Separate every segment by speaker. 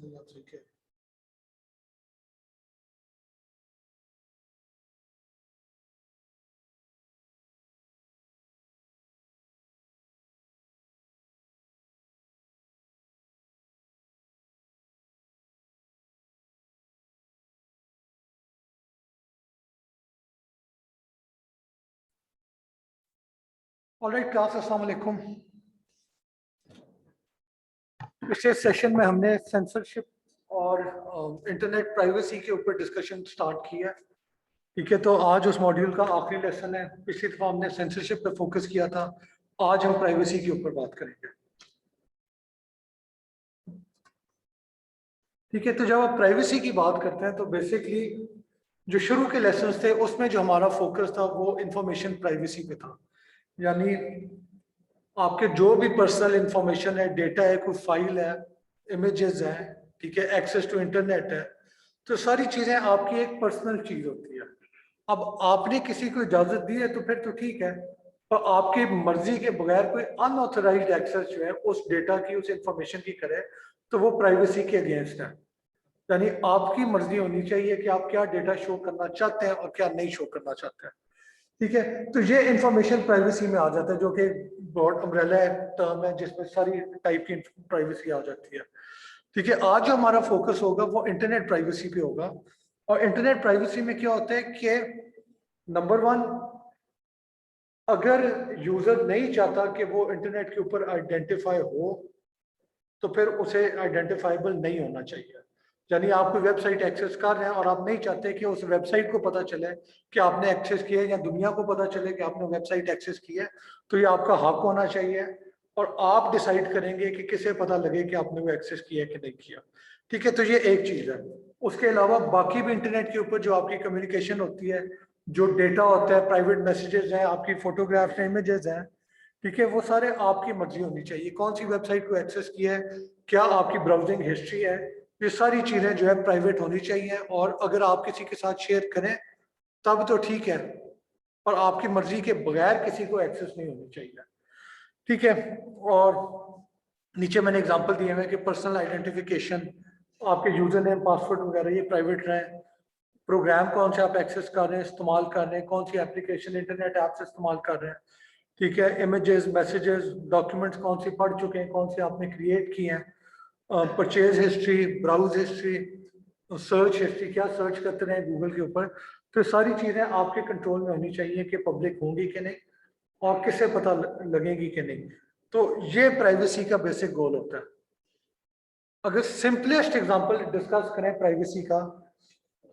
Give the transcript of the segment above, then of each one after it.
Speaker 1: ठीक है। Alright class, अस्सलाम वालेकुम। पिछले सेशन में हमने सेंसरशिप और इंटरनेट प्राइवेसी के ऊपर डिस्कशन स्टार्ट किया। ठीक है, तो आज उस मॉड्यूल का आखिरी लेसन है। पिछली दफा हमने सेंसरशिप पे फोकस किया था, आज हम प्राइवेसी के ऊपर बात करेंगे। ठीक है, तो जब आप प्राइवेसी की बात करते हैं तो बेसिकली जो शुरू के लेसन थे उसमें जो हमारा फोकस था वो इंफॉर्मेशन प्राइवेसी पे था। यानी आपके जो भी पर्सनल इंफॉर्मेशन है, डेटा है, कोई फाइल है, इमेजेस है, ठीक है, एक्सेस टू इंटरनेट है, तो सारी चीजें आपकी एक पर्सनल चीज होती है। अब आपने किसी को इजाजत दी है तो फिर तो ठीक है, पर आपकी मर्जी के बगैर कोई अनऑथराइज्ड एक्सेस जो है उस डेटा की, उस इंफॉर्मेशन की करे तो वो प्राइवेसी के अगेंस्ट है। यानी आपकी मर्जी होनी चाहिए कि आप क्या डेटा शो करना चाहते हैं और क्या नहीं शो करना चाहते हैं। ठीक है, तो ये इंफॉर्मेशन प्राइवेसी में आ जाता है, जो कि ब्रॉड अम्ब्रेला टर्म है जिसमें सारी टाइप की प्राइवेसी आ जाती है। ठीक है, आज जो हमारा फोकस होगा वो इंटरनेट प्राइवेसी पे होगा। और इंटरनेट प्राइवेसी में क्या होता है कि नंबर वन, अगर यूजर नहीं चाहता कि वो इंटरनेट के ऊपर आइडेंटिफाई हो तो फिर उसे आइडेंटिफाइबल नहीं होना चाहिए। यानी आप कोई वेबसाइट एक्सेस कर रहे हैं और आप नहीं चाहते कि उस वेबसाइट को पता चले कि आपने एक्सेस किया है या दुनिया को पता चले कि आपने वेबसाइट एक्सेस की है, तो ये आपका हक होना चाहिए और आप डिसाइड करेंगे कि किसे पता लगे कि आपने वो एक्सेस किया कि नहीं किया। ठीक है, तो ये एक चीज है। उसके अलावा बाकी भी इंटरनेट के ऊपर जो आपकी कम्युनिकेशन होती है, जो डेटा होता है, प्राइवेट मैसेजेस हैं, आपकी फोटोग्राफ्स हैं, इमेजेस हैं, ठीक है, वो सारे आपकी मर्जी होनी चाहिए। कौन सी वेबसाइट को एक्सेस किया है, क्या आपकी ब्राउजिंग हिस्ट्री है, ये सारी चीजें जो है प्राइवेट होनी चाहिए। और अगर आप किसी के साथ शेयर करें तब तो ठीक है, और आपकी मर्जी के बगैर किसी को एक्सेस नहीं होनी चाहिए। ठीक है, और नीचे मैंने एग्जांपल दिए हुए कि पर्सनल आइडेंटिफिकेशन, आपके यूजर नेम, पासवर्ड वगैरह ये प्राइवेट रहे। प्रोग्राम कौन से आप एक्सेस कर रहे हैं, इस्तेमाल कर रहे हैं, कौन सी एप्लीकेशन, इंटरनेट ऐप्स इस्तेमाल कर रहे हैं। ठीक है, इमेजेस, मैसेजेस, डॉक्यूमेंट्स कौन सी पढ़ चुके हैं, कौन से आपने क्रिएट किए हैं, परचेज हिस्ट्री, ब्राउज हिस्ट्री, सर्च हिस्ट्री, क्या सर्च करते रहे गूगल के ऊपर, तो सारी चीज़ें आपके कंट्रोल में होनी चाहिए कि पब्लिक होंगी कि नहीं और किसे पता लगेगी कि नहीं। तो ये प्राइवेसी का बेसिक गोल होता है। अगर सिंपलेस्ट एग्जांपल डिस्कस करें प्राइवेसी का,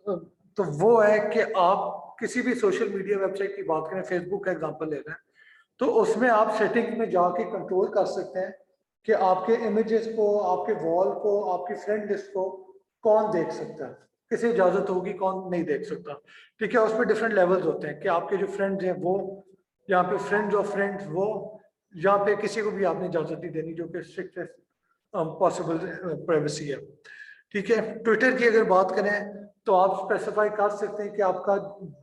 Speaker 1: तो वो है कि आप किसी भी सोशल मीडिया वेबसाइट की बात करें, फेसबुक का एग्जांपल ले रहे हैं, तो उसमें आप सेटिंग में जाके कंट्रोल कर सकते हैं कि आपके इमेजेस को, आपके वॉल को, आपकी फ्रेंड लिस्ट को कौन देख सकता है, किसे इजाजत होगी, कौन नहीं देख सकता। ठीक है, उस पर डिफरेंट लेवल्स होते हैं कि आपके जो फ्रेंड्स हैं वो, यहाँ पे फ्रेंड्स ऑफ फ्रेंड्स वो, यहाँ पे किसी को भी आपने इजाजत नहीं देनी, जो कि स्ट्रिक्टेस्ट पॉसिबल प्राइवेसी है। ठीक है, ट्विटर की अगर बात करें तो आप स्पेसिफाई कर सकते हैं कि आपका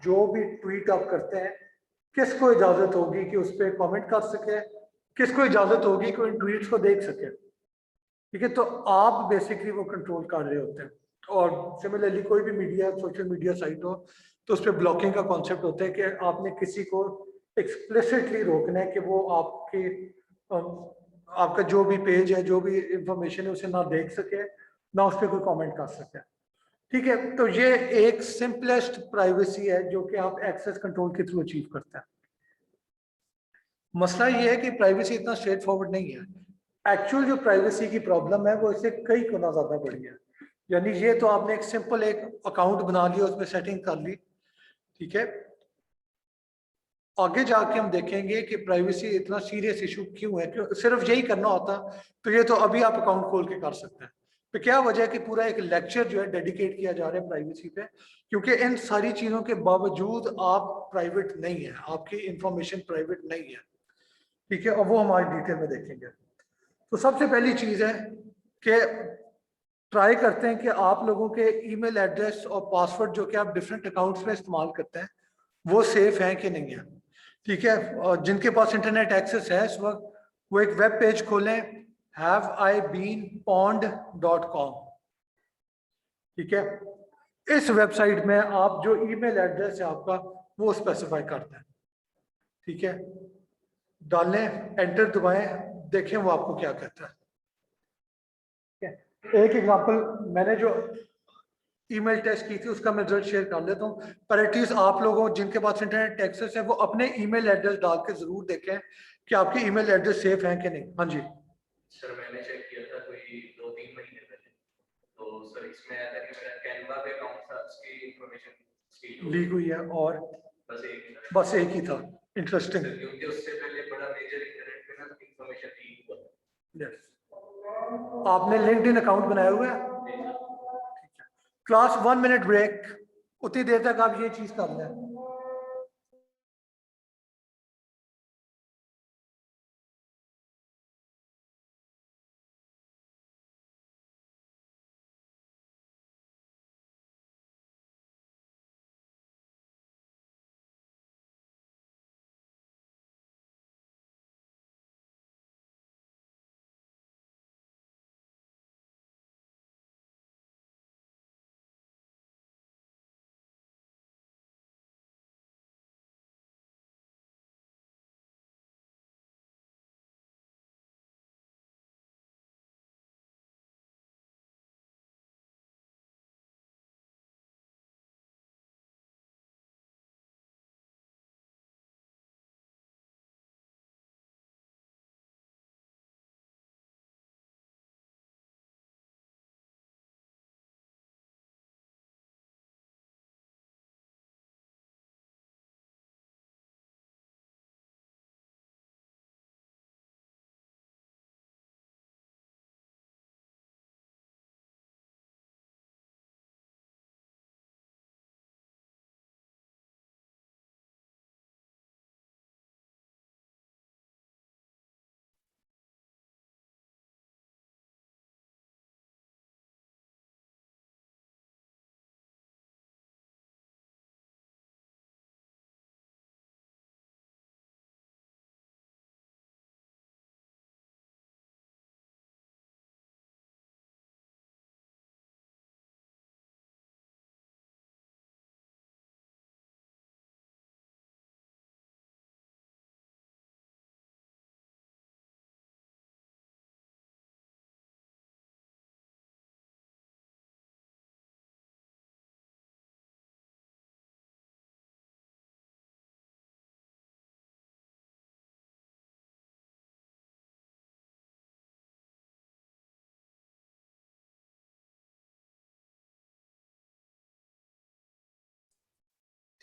Speaker 1: जो भी ट्वीट आप करते हैं किसको इजाजत होगी कि उस पर कॉमेंट कर सके, किसको इजाजत होगी कि उन ट्वीट्स को देख सके। ठीक है, तो आप बेसिकली वो कंट्रोल कर रहे होते हैं। और सिमिलरली कोई भी मीडिया, सोशल मीडिया साइट हो तो उस पर ब्लॉकिंग का कॉन्सेप्ट होता है कि आपने किसी को एक्सप्लिसिटली रोकना है कि वो आपके आपका जो भी पेज है, जो भी इंफॉर्मेशन है, उसे ना देख सके, ना उस पर कोई कॉमेंट कर सके। ठीक है, तो ये एक सिंपलेस्ट प्राइवेसी है जो कि आप एक्सेस कंट्रोल के थ्रू अचीव करते हैं। मसला ये है कि प्राइवेसी इतना स्ट्रेट फॉरवर्ड नहीं है। एक्चुअल जो प्राइवेसी की प्रॉब्लम है वो इससे कई गुना ज्यादा बड़ी है। यानी ये तो आपने एक सिंपल एक अकाउंट बना लिया, उसमें सेटिंग कर ली, ठीक है, आगे जाके हम देखेंगे कि प्राइवेसी इतना सीरियस इशू क्यों है। क्यों सिर्फ यही करना होता तो ये तो अभी आप अकाउंट खोल के कर सकते हैं। तो क्या वजह है कि पूरा एक लेक्चर जो है डेडिकेट किया जा रहा है प्राइवेसी पे, क्योंकि इन सारी चीजों के बावजूद आप प्राइवेट नहीं है, आपकी इंफॉर्मेशन प्राइवेट नहीं है। ठीक है, और वो हमारी डिटेल में देखेंगे। तो सबसे पहली चीज है कि ट्राई करते हैं कि आप लोगों के ईमेल एड्रेस और पासवर्ड जो कि आप डिफरेंट अकाउंट्स में इस्तेमाल करते हैं वो सेफ हैं कि नहीं है। ठीक है, और जिनके पास इंटरनेट एक्सेस है इस वक्त वो एक वेब पेज खोलें, haveibeenpwned.com। ठीक है, इस वेबसाइट में आप जो ईमेल एड्रेस है आपका वो स्पेसिफाई करते हैं। ठीक है, डालें, एंटर दबाएं, देखें वो आपको क्या कहता है। ठीक है, एक एग्जांपल मैंने जो ईमेल टेस्ट की थी उसका मैं रिजल्ट शेयर कर लेता हूँ, पर एटलीस्ट आप लोगों जिनके पास इंटरनेट एक्सेस है वो अपने ईमेल एड्रेस डाल के जरूर देखें कि आपके ईमेल एड्रेस सेफ हैं कि नहीं। हाँ जी
Speaker 2: सर, मैंने चेक किया था कोई 2-3 महीने पहले, तो सर इसमें आया था कि मेरा कैनवा पे अकाउंट था, उसकी इंफॉर्मेशन
Speaker 1: लीक हुई है और
Speaker 2: बस एक
Speaker 1: ही था। इंटरेस्टिंग।
Speaker 2: क्योंकि उससे पहले बड़ा मेजर इंटरनेट पे ना इंफॉर्मेशन लीक हुआ था।
Speaker 1: यस, आपने लिंक्डइन अकाउंट बनाया हुआ है? क्लास 1 मिनट ब्रेक, उतनी देर तक आप ये चीज कर लें।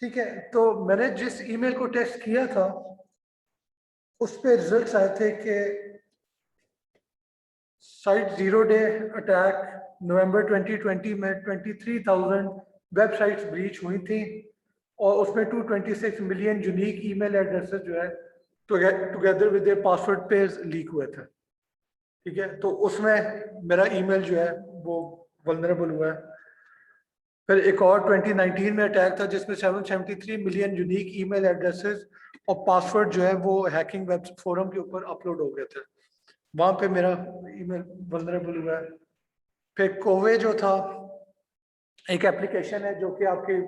Speaker 1: ठीक है, तो मैंने जिस ईमेल को टेस्ट किया था उस पे रिजल्ट्स आए थे कि साइट 0 डे अटैक नवंबर 2020 में 23,000 वेबसाइट्स ब्रीच हुई थी और उसमें 226 मिलियन यूनिक ईमेल एड्रेसेस जो है together with their password page leak हुए थे। ठीक है, तो उसमें मेरा ईमेल जो है वो वल्नरेबल हुआ है। फिर एक और 2019 में अटैक था जिसमें 773 मिलियन यूनिक ईमेल एड्रेसेस और पासवर्ड जो है वो हैकिंग वेब फोरम के ऊपर अपलोड हो गए थे, वहां पे मेरा ईमेल वल्नरेबल हुआ है। फिर कोवे जो था एक एप्लीकेशन है जो कि आपके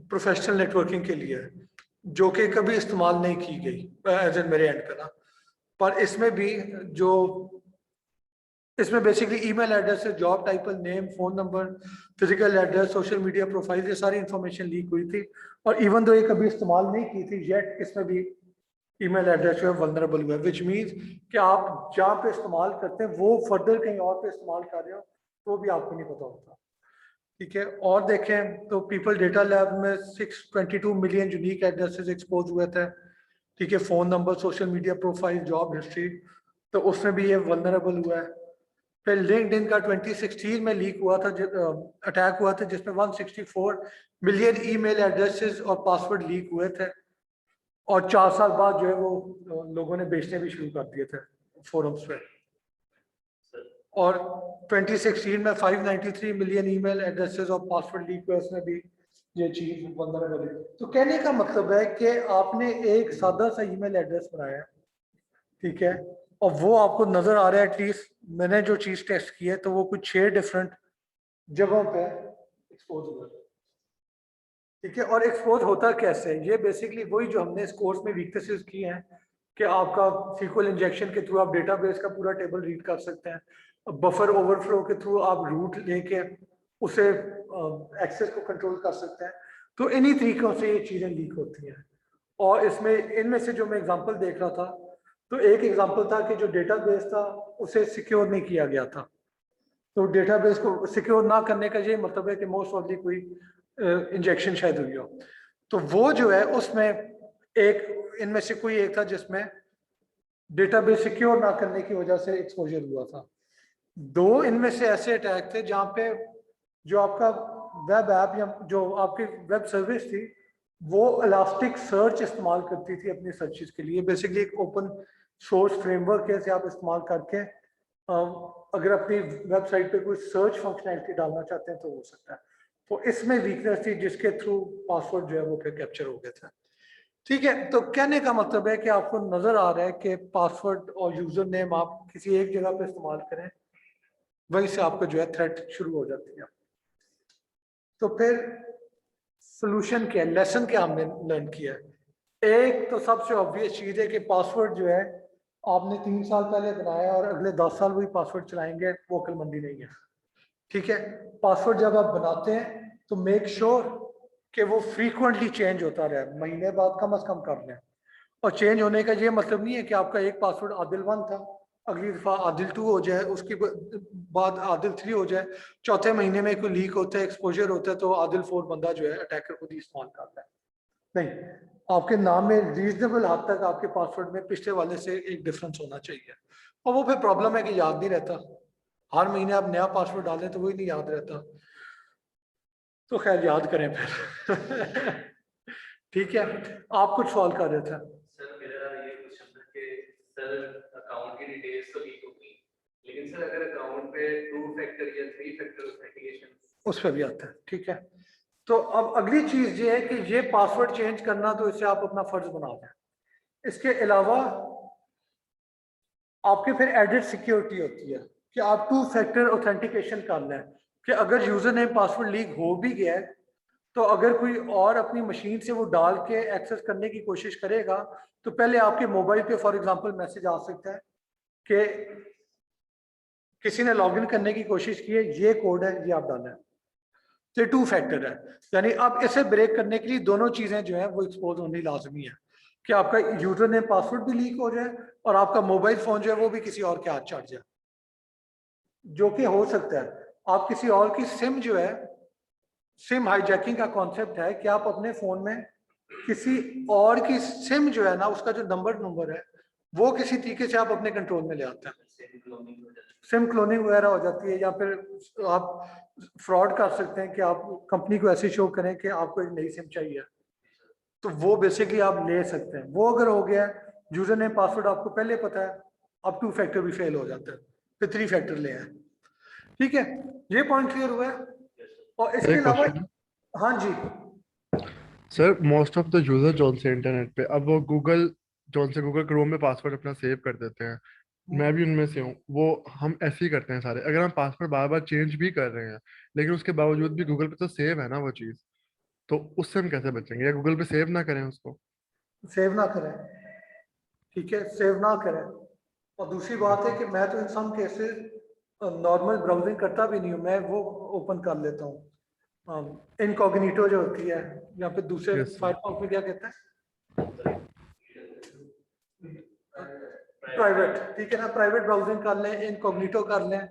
Speaker 1: प्रोफेशनल नेटवर्किंग के लिए है, जो कि कभी इस्तेमाल नहीं की गई एज एन मेरे एंड पे ना, पर इसमें भी जो इसमें बेसिकली ईमेल एड्रेस है, job title, name, phone number, physical address, social media profile, ये सारी इंफॉर्मेशन लीक हुई थी और इवन दो ये कभी इस्तेमाल नहीं की थी येट, इसमें भी ईमेल एड्रेस जो है वल्नरेबल हुआ है, विच मीन्स कि आप जहाँ पे इस्तेमाल करते हैं वो फर्दर कहीं और पे इस्तेमाल कर रहे हो तो भी आपको नहीं पता होता। ठीक है, और देखें तो पीपल डेटा लैब में 622 मिलियन यूनिक एड्रेसेस एक्सपोज हुए थे। ठीक है, phone number, social media profile, job history, तो उसमें भी ये वल्नरेबल हुआ है। फिर लिंक्डइन का 2016 में लीक हुआ था, अटैक हुआ था जिसमें 164 मिलियन ईमेल एड्रेसेस और पासवर्ड लीक हुए थे और 4 साल बाद जो है वो लोगों ने बेचने भी शुरू कर दिए थे फोरम्स पे। और 2016 में 593 मिलियन ईमेल एड्रेसेस और पासवर्ड लीक हुए, उसमें भी ये चीज वल्नरेबल है। तो कहने का मतलब है कि आपने एक सादा सा ईमेल एड्रेस बनाया, ठीक है, और वो आपको नजर आ रहा है, एटलीस्ट मैंने जो चीज टेस्ट की है तो वो कुछ 6 डिफरेंट जगहों पे एक्सपोज हुआ। ठीक है, और एक्सपोज होता कैसे है? ये बेसिकली वही जो हमने इस कोर्स में वीकनेसेस की हैं कि आपका सीक्वल इंजेक्शन के थ्रू आप डेटाबेस का पूरा टेबल रीड कर सकते हैं, बफर ओवरफ्लो के थ्रू आप रूट लेके उसे एक्सेस को कंट्रोल कर सकते हैं। तो इन्हीं तरीकों से ये चीज़ें लीक होती हैं। और इसमें इनमें से जो मैं एग्जांपल देख रहा था, तो एक एग्जांपल था कि जो डेटाबेस था उसे सिक्योर नहीं किया गया था। तो डेटाबेस को सिक्योर ना करने का ये मतलब है कि मोस्ट ऑफली कोई इंजेक्शन शायद हुई हो। तो वो जो है उसमें एक इनमें से कोई एक था जिसमें डेटाबेस सिक्योर ना करने की वजह से एक्सपोजर हुआ था। दो इनमें से ऐसे अटैक थे जहां पे जो आपका वेब ऐप या जो आपकी वेब सर्विस थी वो इलास्टिक सर्च इस्तेमाल करती थी अपनी सर्चेस के लिए। बेसिकली एक ओपन सोर्स फ्रेमवर्क है, आप इस्तेमाल करके अगर अपनी वेबसाइट पे कोई सर्च फंक्शनैलिटी डालना चाहते हैं तो हो सकता है। तो इसमें वीकनेस थी जिसके थ्रू पासवर्ड जो है वो फिर कैप्चर हो गए थे। ठीक है, तो कहने का मतलब है कि आपको नजर आ रहा है कि पासवर्ड और यूजर नेम आप किसी एक जगह पे इस्तेमाल करें, वहीं से आपको जो है थ्रेट शुरू हो जाती है। तो फिर सोल्यूशन क्या है, लेसन क्या हमने लर्न किया है? एक तो सबसे ऑब्वियस चीज है कि पासवर्ड जो है आपने 3 साल पहले बनाया और अगले 10 साल वही पासवर्ड चलाएंगे, वो अक्लमंदी नहीं है। ठीक है, पासवर्ड जब आप बनाते हैं तो मेक श्योर कि वो फ्रीक्वेंटली चेंज होता रहे, महीने बाद कम से कम कर लें। और चेंज होने का ये मतलब नहीं है कि आपका एक पासवर्ड आदिल 1 था, अगली दफा आदिल 2 हो जाए, उसके बाद आदिल 3 हो जाए, चौथे महीने में कोई लीक होता है, एक्सपोजर होता है, तो आदिल 4 बंदा जो है अटैकर खुद ही इस्तेमाल करता है। नहीं, आपके नाम में रीजनेबल हद तक आपके पासवर्ड में पिछले वाले से एक डिफरेंस होना चाहिए। और वो फिर प्रॉब्लम है कि याद नहीं रहता, हर महीने आप नया पासवर्ड डालें तो वही नहीं याद रहता। तो खैर याद करें फिर। ठीक है, आप कुछ सवाल कर रहे थे।
Speaker 2: सर मेरा ये क्वेश्चन था कि सर अकाउंट की डिटेल्स तो लीक हो गई, लेकिन सर अगर अकाउंट पे 2 फैक्टर या 3 फैक्टर ऑथेंटिकेशन
Speaker 1: उस पर भी आता है। ठीक है, तो अब अगली चीज ये है कि ये पासवर्ड चेंज करना तो इससे आप अपना फर्ज बना दें। इसके अलावा आपके फिर एडेड सिक्योरिटी होती है कि आप 2 फैक्टर ऑथेंटिकेशन कर लें कि अगर यूजर नेम पासवर्ड लीक हो भी गया है तो अगर कोई और अपनी मशीन से वो डाल के एक्सेस करने की कोशिश करेगा तो पहले आपके मोबाइल पे फॉर एग्जांपल मैसेज आ सकता है कि किसी ने लॉगिन करने की कोशिश की है, ये कोड है, ये आप डालें। तो ये 2 फैक्टर है, यानी अब इसे ब्रेक करने के लिए दोनों चीजें जो है वो एक्सपोज होनी लाजमी है कि आपका यूजर नेम पासवर्ड भी लीक हो जाए और आपका मोबाइल फोन जो है वो भी किसी और के हाथ चढ़ जाए, जो कि हो सकता है। आप किसी और की सिम जो है, सिम हाईजैकिंग का कॉन्सेप्ट है कि आप अपने फोन में किसी और की सिम जो है ना, उसका जो नंबर है वो किसी तरीके से आप अपने कंट्रोल में ले आते हैं। सिम क्लोनिंग वगैरह हो जाती है, या फिर आप फ्रॉड कर सकते हैं कि आप कंपनी को ऐसे शो करें कि आपको एक नई सिम चाहिए, तो वो बेसिकली आप ले सकते हैं। वो अगर हो गया, यूजर नेम पासवर्ड आपको पहले पता है, अब 2 फैक्टर भी फेल हो जाता है, फिर 3 फैक्टर ले आए। ठीक है, ये पॉइंट क्लियर हुआ है। और
Speaker 3: सर
Speaker 1: इसके
Speaker 3: एक
Speaker 1: अलावा
Speaker 3: क्वेश्चन है।
Speaker 1: हाँ जी,
Speaker 3: sir most of the user zone से इंटरनेट पे अब वो गूगल क्रोम में पासवर्ड अपना सेव कर देते हैं। मैं भी उनमें से हूँ। वो हम ऐसे ही करते हैं सारे, अगर हम पासवर्ड बार बार चेंज भी कर रहे हैं लेकिन उसके बावजूद भी गूगल पे तो सेव है ना वो चीज़, तो उससे हम कैसे बचेंगे? या गूगल पे सेव ना करें उसको?
Speaker 1: सेव ना करें। ठीक है, सेव ना करें। और दूसरी बात है कि मैं तो इन सम केसेस नॉर्मल ब्राउजिंग करता भी नहीं हूँ, मैं वो ओपन कर लेता हूँ, इनकॉग्निटो जो होती है, या फिर दूसरे
Speaker 3: यस सर।
Speaker 1: फायरफॉक्स में क्या कहते हैं, प्राइवेट। ठीक है ना, प्राइवेट ब्राउजिंग कर लें, इनकॉग्निटो कर लें,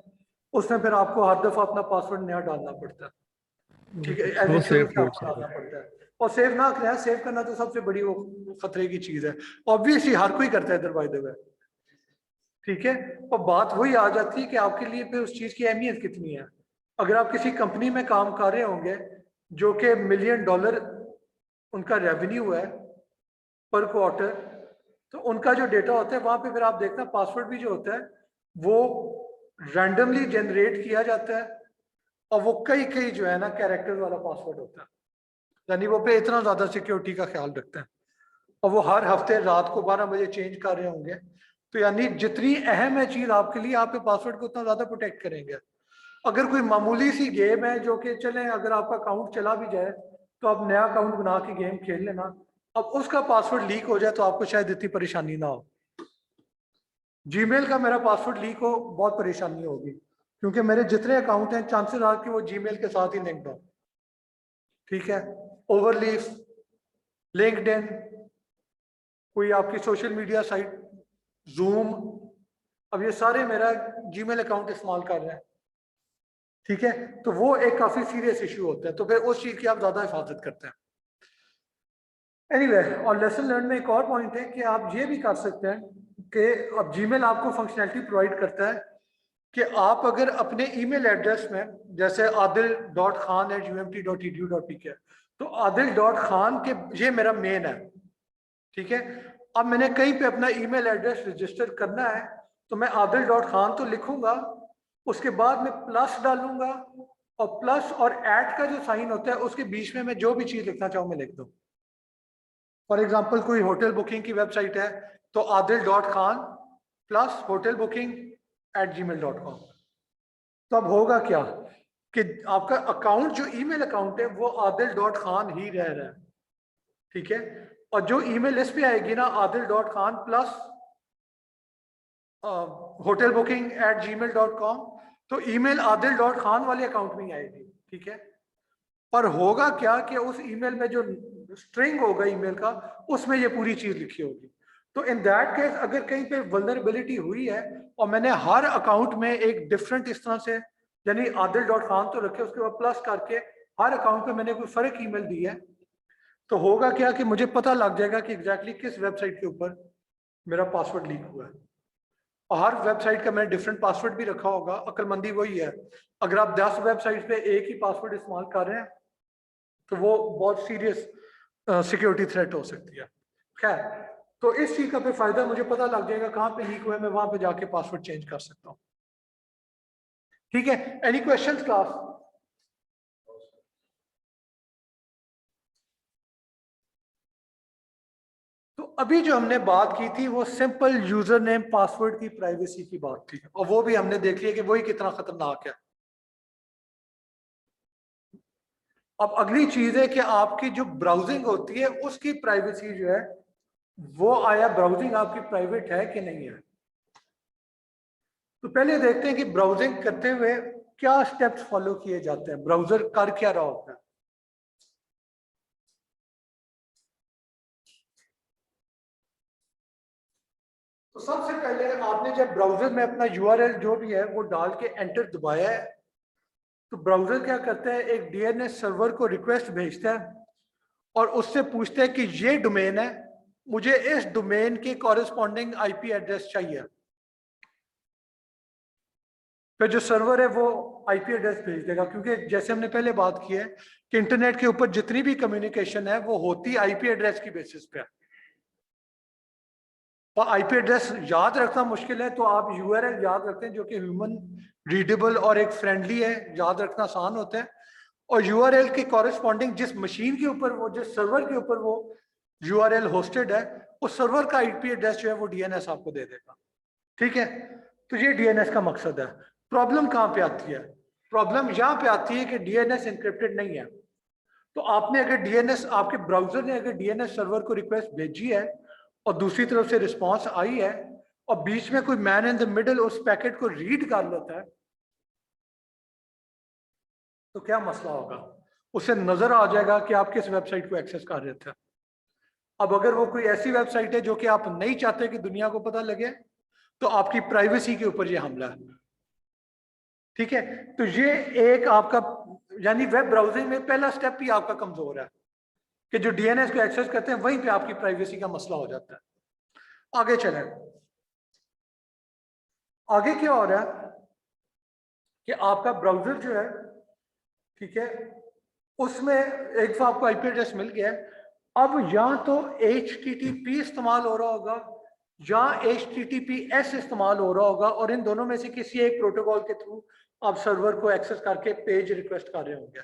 Speaker 1: उसमें फिर आपको हर दफा अपना पासवर्ड नया डालना पड़ता है। ठीक है,
Speaker 3: तो
Speaker 1: एज
Speaker 3: वो
Speaker 1: शुरू
Speaker 3: सेफ
Speaker 1: से
Speaker 3: मोड
Speaker 1: आपको
Speaker 3: से
Speaker 1: डालना पड़ता है। और सेव ना करें, सेव करना तो सबसे बड़ी वो खतरे की चीज है। ऑब्वियसली हर कोई करता है इधर बाय द वे। ठीक है, और बात वही आ जाती है कि आपके लिए फिर उस चीज की अहमियत कितनी है। अगर आप किसी कंपनी में काम कर रहे होंगे जो कि $1 मिलियन उनका रेवेन्यू है पर क्वार्टर, तो उनका जो डेटा होता है वहां पे फिर आप देखना पासवर्ड भी जो होता है वो रैंडमली जनरेट किया जाता है, और वो कई कई जो है ना कैरेक्टर वाला पासवर्ड होता है, यानी वो पे इतना ज्यादा सिक्योरिटी का ख्याल रखते हैं। और वो हर हफ्ते रात को 12 बजे चेंज कर रहे होंगे, तो यानी जितनी अहम है चीज आपके लिए, आप पासवर्ड को उतना ज्यादा प्रोटेक्ट करेंगे। अगर कोई मामूली सी गेम है जो कि चलें, अगर आपका अकाउंट चला भी जाए तो आप नया अकाउंट बना के गेम खेल लेना, अब उसका पासवर्ड लीक हो जाए तो आपको शायद इतनी परेशानी ना हो। जीमेल का मेरा पासवर्ड लीक हो बहुत परेशानी होगी, क्योंकि मेरे जितने अकाउंट हैं चांसेस आर कि वो जीमेल के साथ ही लिंक्ड हो। ठीक है, ओवरलीफ, लिंक्डइन, कोई आपकी सोशल मीडिया साइट, जूम, अब ये सारे मेरा जीमेल अकाउंट इस्तेमाल कर रहे हैं। ठीक है, तो वो एक काफी सीरियस इशू होता है, तो फिर उस चीज की आप ज्यादा हिफाजत करते हैं। एनीवे, और लेसन लर्न में एक और पॉइंट है कि आप ये भी कर सकते हैं कि अब जीमेल आपको फंक्शनैलिटी प्रोवाइड करता है कि आप अगर अपने ईमेल एड्रेस में, जैसे adil.khan@umt.edu.pk, तो adil.khan के ये मेरा मेन है। ठीक है, अब मैंने कहीं पे अपना ईमेल एड्रेस रजिस्टर करना है तो मैं adil.khan तो लिखूंगा, उसके बाद मैं प्लस डालूंगा, और प्लस और ऐट का जो साइन होता है उसके बीच में मैं जो भी चीज लिखना चाहूँ मैं लिख दूँ। फॉर एग्जाम्पल कोई होटल बुकिंग की वेबसाइट है तो adil.khan plus hotel booking @gmail.com। तो अब होगा क्या कि आपका अकाउंट, जो ईमेल अकाउंट है वो adil.khan ही रह रहा है। ठीक है, और जो ईमेल लिस्ट पे आएगी ना adil.khan plus hotel booking @gmail.com, तो ईमेल adil.khan वाले अकाउंट में ही आएगी। ठीक है, पर होगा क्या कि उस ईमेल में जो स्ट्रिंग होगा ईमेल का, उसमें ये पूरी चीज लिखी होगी। तो इन दैट केस अगर कहीं पे वल्नरेबिलिटी हुई है और मैंने हर अकाउंट में एक डिफरेंट इस तरह से, यानी adil.khan तो रखे, उसके बाद प्लस करके हर अकाउंट पे मैंने कोई फर्क ईमेल दी है, तो होगा क्या कि मुझे पता लग जाएगा कि एग्जैक्टली किस वेबसाइट के ऊपर मेरा पासवर्ड लीक हुआ है। और हर वेबसाइट का मैंने डिफरेंट पासवर्ड भी रखा होगा। अक्लमंदी वही है, अगर आप 10 वेबसाइट पे एक ही पासवर्ड इस्तेमाल कर रहे हैं तो वो बहुत सीरियस सिक्योरिटी थ्रेट हो सकती है। खैर, तो इस चीज का फिर फायदा, मुझे पता लग जाएगा कहाँ पे लीक हुआ है, मैं वहां पे जाके पासवर्ड चेंज कर सकता हूँ। ठीक है, एनी क्वेश्चंस क्लास? तो अभी जो हमने बात की थी वो सिंपल यूजर नेम पासवर्ड की प्राइवेसी की बात थी, और वो भी हमने देख लिया कि वही कितना खतरनाक है। अब अगली चीज है कि आपकी जो ब्राउजिंग होती है उसकी प्राइवेसी जो है वो, आया ब्राउजिंग आपकी प्राइवेट है कि नहीं है। तो पहले देखते हैं कि ब्राउजिंग करते हुए क्या स्टेप्स फॉलो किए जाते हैं, ब्राउजर कर क्या रहा होता है। तो सबसे पहले आपने जब ब्राउजर में अपना यूआरएल जो भी है वो डाल के एंटर दबाया है, तो ब्राउजर क्या करता है, एक डीएनएस सर्वर को रिक्वेस्ट भेजता है और उससे पूछता है कि ये डोमेन है, मुझे इस डोमेन के कॉरेस्पॉन्डिंग आईपी एड्रेस चाहिए। फिर जो सर्वर है वो आईपी एड्रेस भेज देगा, क्योंकि जैसे हमने पहले बात की है कि इंटरनेट के ऊपर जितनी भी कम्युनिकेशन है वो होती आईपी एड्रेस की बेसिस पे है। और आईपी एड्रेस याद रखना मुश्किल है, तो आप यूआरएल याद रखते हैं जो कि ह्यूमन रीडेबल और एक फ्रेंडली है, याद रखना आसान होता है। और यूआरएल के कॉरेस्पॉन्डिंग जिस मशीन के ऊपर वो, जिस सर्वर के ऊपर वो यूआरएल होस्टेड है, उस सर्वर का आईपी एड्रेस जो है वो डीएनएस आपको दे देगा। ठीक है, तो ये डीएनएस का मकसद है। प्रॉब्लम कहाँ पे आती है? प्रॉब्लम यहाँ पे आती है कि डीएनएस इंक्रिप्टेड नहीं है। तो आपने अगर डीएनएस, आपके ब्राउजर ने अगर डीएनएस सर्वर को रिक्वेस्ट भेजी है और दूसरी तरफ से रिस्पांस आई है, और बीच में कोई मैन इन द मिडल उस पैकेट को रीड कर लेता है, तो क्या मसला होगा? उसे नजर आ जाएगा कि आप किस वेबसाइट को एक्सेस कर रहे थे। अब अगर वो कोई ऐसी वेबसाइट है जो कि आप नहीं चाहते कि दुनिया को पता लगे, तो आपकी प्राइवेसी के ऊपर ये हमला है। ठीक है, तो ये एक आपका, यानी वेब ब्राउजिंग में पहला स्टेप ही आपका कमजोर है कि जो डीएनएस को एक्सेस करते हैं वहीं पे आपकी प्राइवेसी का मसला हो जाता है। आगे चलें, आगे क्या हो रहा है कि आपका ब्राउजर जो है, ठीक है, उसमें एक तो आपको आईपी एड्रेस मिल गया है। अब या तो HTTP इस्तेमाल हो रहा होगा या HTTPS इस्तेमाल हो रहा होगा, और इन दोनों में से किसी एक प्रोटोकॉल के थ्रू आप सर्वर को एक्सेस करके पेज रिक्वेस्ट कर रहे होंगे।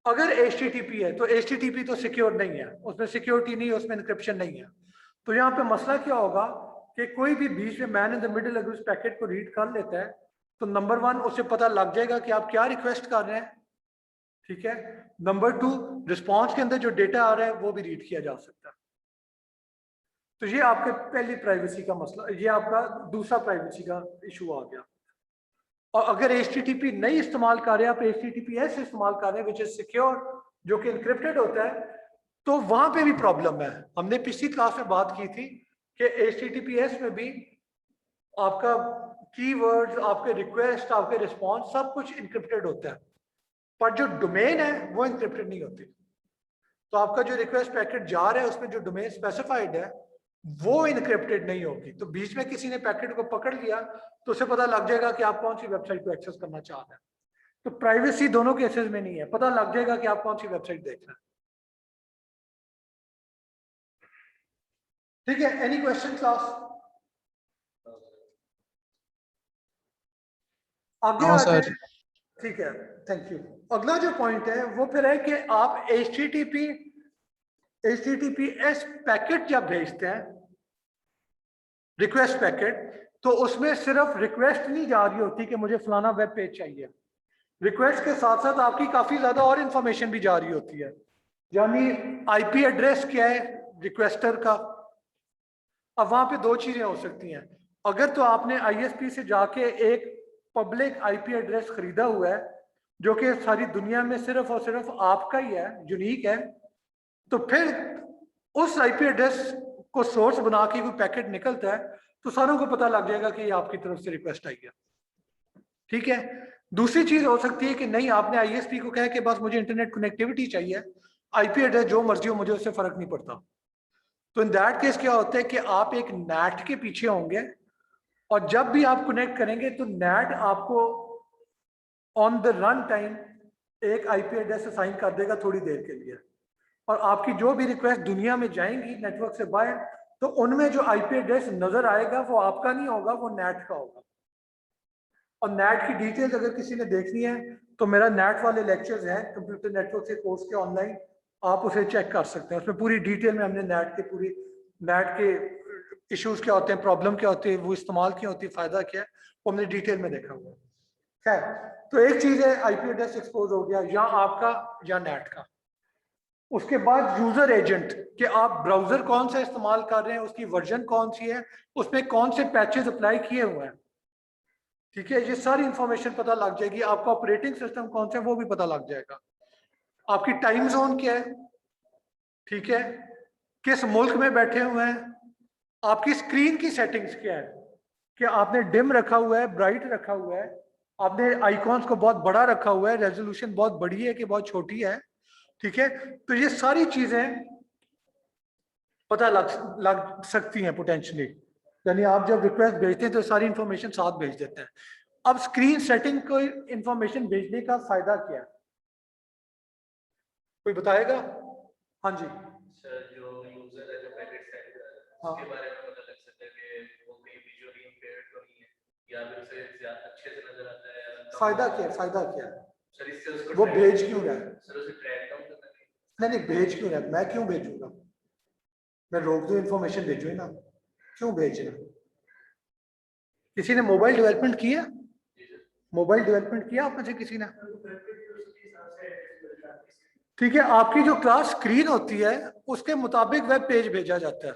Speaker 1: अगर HTTP है तो HTTP तो सिक्योर नहीं है, उसमें सिक्योरिटी नहीं है, उसमें इंक्रिप्शन नहीं है। तो यहाँ पे मसला क्या होगा कि कोई भी बीच में मैन इन द मिडिल अगर उस पैकेट को रीड कर लेता है तो नंबर 1 उसे पता लग जाएगा कि आप क्या रिक्वेस्ट कर रहे हैं, ठीक है। नंबर 2, रिस्पॉन्स के अंदर जो डेटा आ रहा है वो भी रीड किया जा सकता है। तो ये आपके पहली प्राइवेसी का मसला, ये आपका दूसरा प्राइवेसी का इशू आ गया। और अगर HTTP नहीं इस्तेमाल कर रहे, आप HTTPS इस्तेमाल कर रहे हैं विच इज सिक्योर, जो कि इनक्रिप्टेड होता है, तो वहां पे भी प्रॉब्लम है। हमने पिछली क्लास में बात की थी कि HTTPS में भी आपका कीवर्ड्स, आपके रिक्वेस्ट, आपके रिस्पॉन्स सब कुछ इनक्रिप्टेड होता है, पर जो डोमेन है वो इनक्रिप्टेड नहीं होती। तो आपका जो रिक्वेस्ट पैकेट जा रहा है उसमें जो डोमेन स्पेसिफाइड है वो इनक्रिप्टेड नहीं होगी। तो बीच में किसी ने पैकेट को पकड़ लिया तो उसे पता लग जाएगा कि आप कौन सी वेबसाइट को एक्सेस करना चाह रहे हैं। तो प्राइवेसी दोनों केसेस में नहीं है, पता लग जाएगा कि आप कौन सी वेबसाइट देख रहे हैं। ठीक है, एनी क्वेश्चन क्लास? आगे आ जाए। ठीक है, थैंक यू। अगला जो पॉइंट है वो फिर है कि आप HTTPS पैकेट जब भेजते हैं, रिक्वेस्ट पैकेट, तो उसमें सिर्फ रिक्वेस्ट नहीं जा रही होती कि मुझे फलाना वेब पेज चाहिए। रिक्वेस्ट के साथ साथ आपकी काफी ज्यादा और इंफॉर्मेशन भी जा रही होती है। यानी IP एड्रेस क्या है रिक्वेस्टर का। अब वहां पे दो चीजें हो सकती हैं। अगर तो आपने ISP से जाके एक पब्लिक IP एड्रेस खरीदा हुआ है जो कि सारी दुनिया में सिर्फ और सिर्फ आपका ही है, यूनिक है, तो फिर उस IP एड्रेस को सोर्स बना के कोई पैकेट निकलता है तो सारों को पता लग जाएगा कि ये आपकी तरफ से रिक्वेस्ट आई है। ठीक है। दूसरी चीज हो सकती है कि नहीं, आपने ISP को कहा कि बस मुझे इंटरनेट कनेक्टिविटी चाहिए, IP एड्रेस जो मर्जी हो मुझे उससे फर्क नहीं पड़ता। तो इन दैट केस क्या होता है कि आप एक नेट के पीछे होंगे और जब भी आप कनेक्ट करेंगे तो नेट आपको ऑन द रन टाइम एक IP एड्रेस असाइन कर देगा थोड़ी देर के लिए, और आपकी जो भी रिक्वेस्ट दुनिया में जाएंगी नेटवर्क से बाहर, तो उनमें जो IP एड्रेस नजर आएगा वो आपका नहीं होगा, वो नेट का होगा। और नेट की डिटेल्स अगर किसी ने देखनी है तो मेरा नेट वाले लेक्चर्स हैं कंप्यूटर नेटवर्क से कोर्स के ऑनलाइन, आप उसे चेक कर सकते हैं। उसमें पूरी डिटेल में हमने नेट के इश्यूज क्या होते हैं, प्रॉब्लम क्या होती है, वो इस्तेमाल क्या होती है, फायदा क्या है, वो हमने डिटेल में देखा हुआ है। खैर, तो एक चीज है IP एड्रेस एक्सपोज हो गया, या आपका या नेट का। उसके बाद यूजर एजेंट, कि आप ब्राउजर कौन सा इस्तेमाल कर रहे हैं, उसकी वर्जन कौन सी है, उसमें कौन से पैचेस अप्लाई किए हुए हैं। ठीक है, ये सारी इंफॉर्मेशन पता लग जाएगी। आपका ऑपरेटिंग सिस्टम कौन सा है वो भी पता लग जाएगा। आपकी टाइम जोन क्या है, ठीक है, किस मुल्क में बैठे हुए हैं, आपकी स्क्रीन की सेटिंग्स क्या है, कि आपने डिम रखा हुआ है, ब्राइट रखा हुआ है, आपने आइकॉन्स को बहुत बड़ा रखा हुआ है, रेजोल्यूशन बहुत बड़ी है कि बहुत छोटी है। ठीक है, तो ये सारी चीजें पता लग सकती हैं पोटेंशियली। यानी आप जब रिक्वेस्ट भेजते हैं तो सारी इंफॉर्मेशन साथ भेज देते हैं। अब स्क्रीन सेटिंग को इंफॉर्मेशन भेजने का फायदा क्या है, कोई बताएगा? हाँ जी।
Speaker 2: सर, जो यूजर है जो पैकेट सेंड कर रहा है
Speaker 1: हाँ।
Speaker 2: उसके बारे में पता लग सकता है कि वो कहीं विजुअली इम्पेयर्ड तो नहीं है, या फिर उसे अच्छे से नजर आता है, या कम
Speaker 1: फायदा
Speaker 2: नजर
Speaker 1: क्या है,
Speaker 2: आता
Speaker 1: फायदा क्या है?
Speaker 2: सर इससे उसको
Speaker 1: वो भेज क्यों रहा है?
Speaker 2: सर उसे ट्रैक डाउन करना है।
Speaker 1: नहीं नहीं, भेज क्यों रहा है? मैं क्यों भेजूंगा? मैं रोक दूं इंफॉर्मेशन भेजू ना, क्यों भेजना? किसी ने मोबाइल डेवलपमेंट किया? मोबाइल डेवलपमेंट किया आपने से किसी ने? ठीक है, आपकी जो क्लास स्क्रीन होती है उसके मुताबिक वेब पेज भेजा जाता है।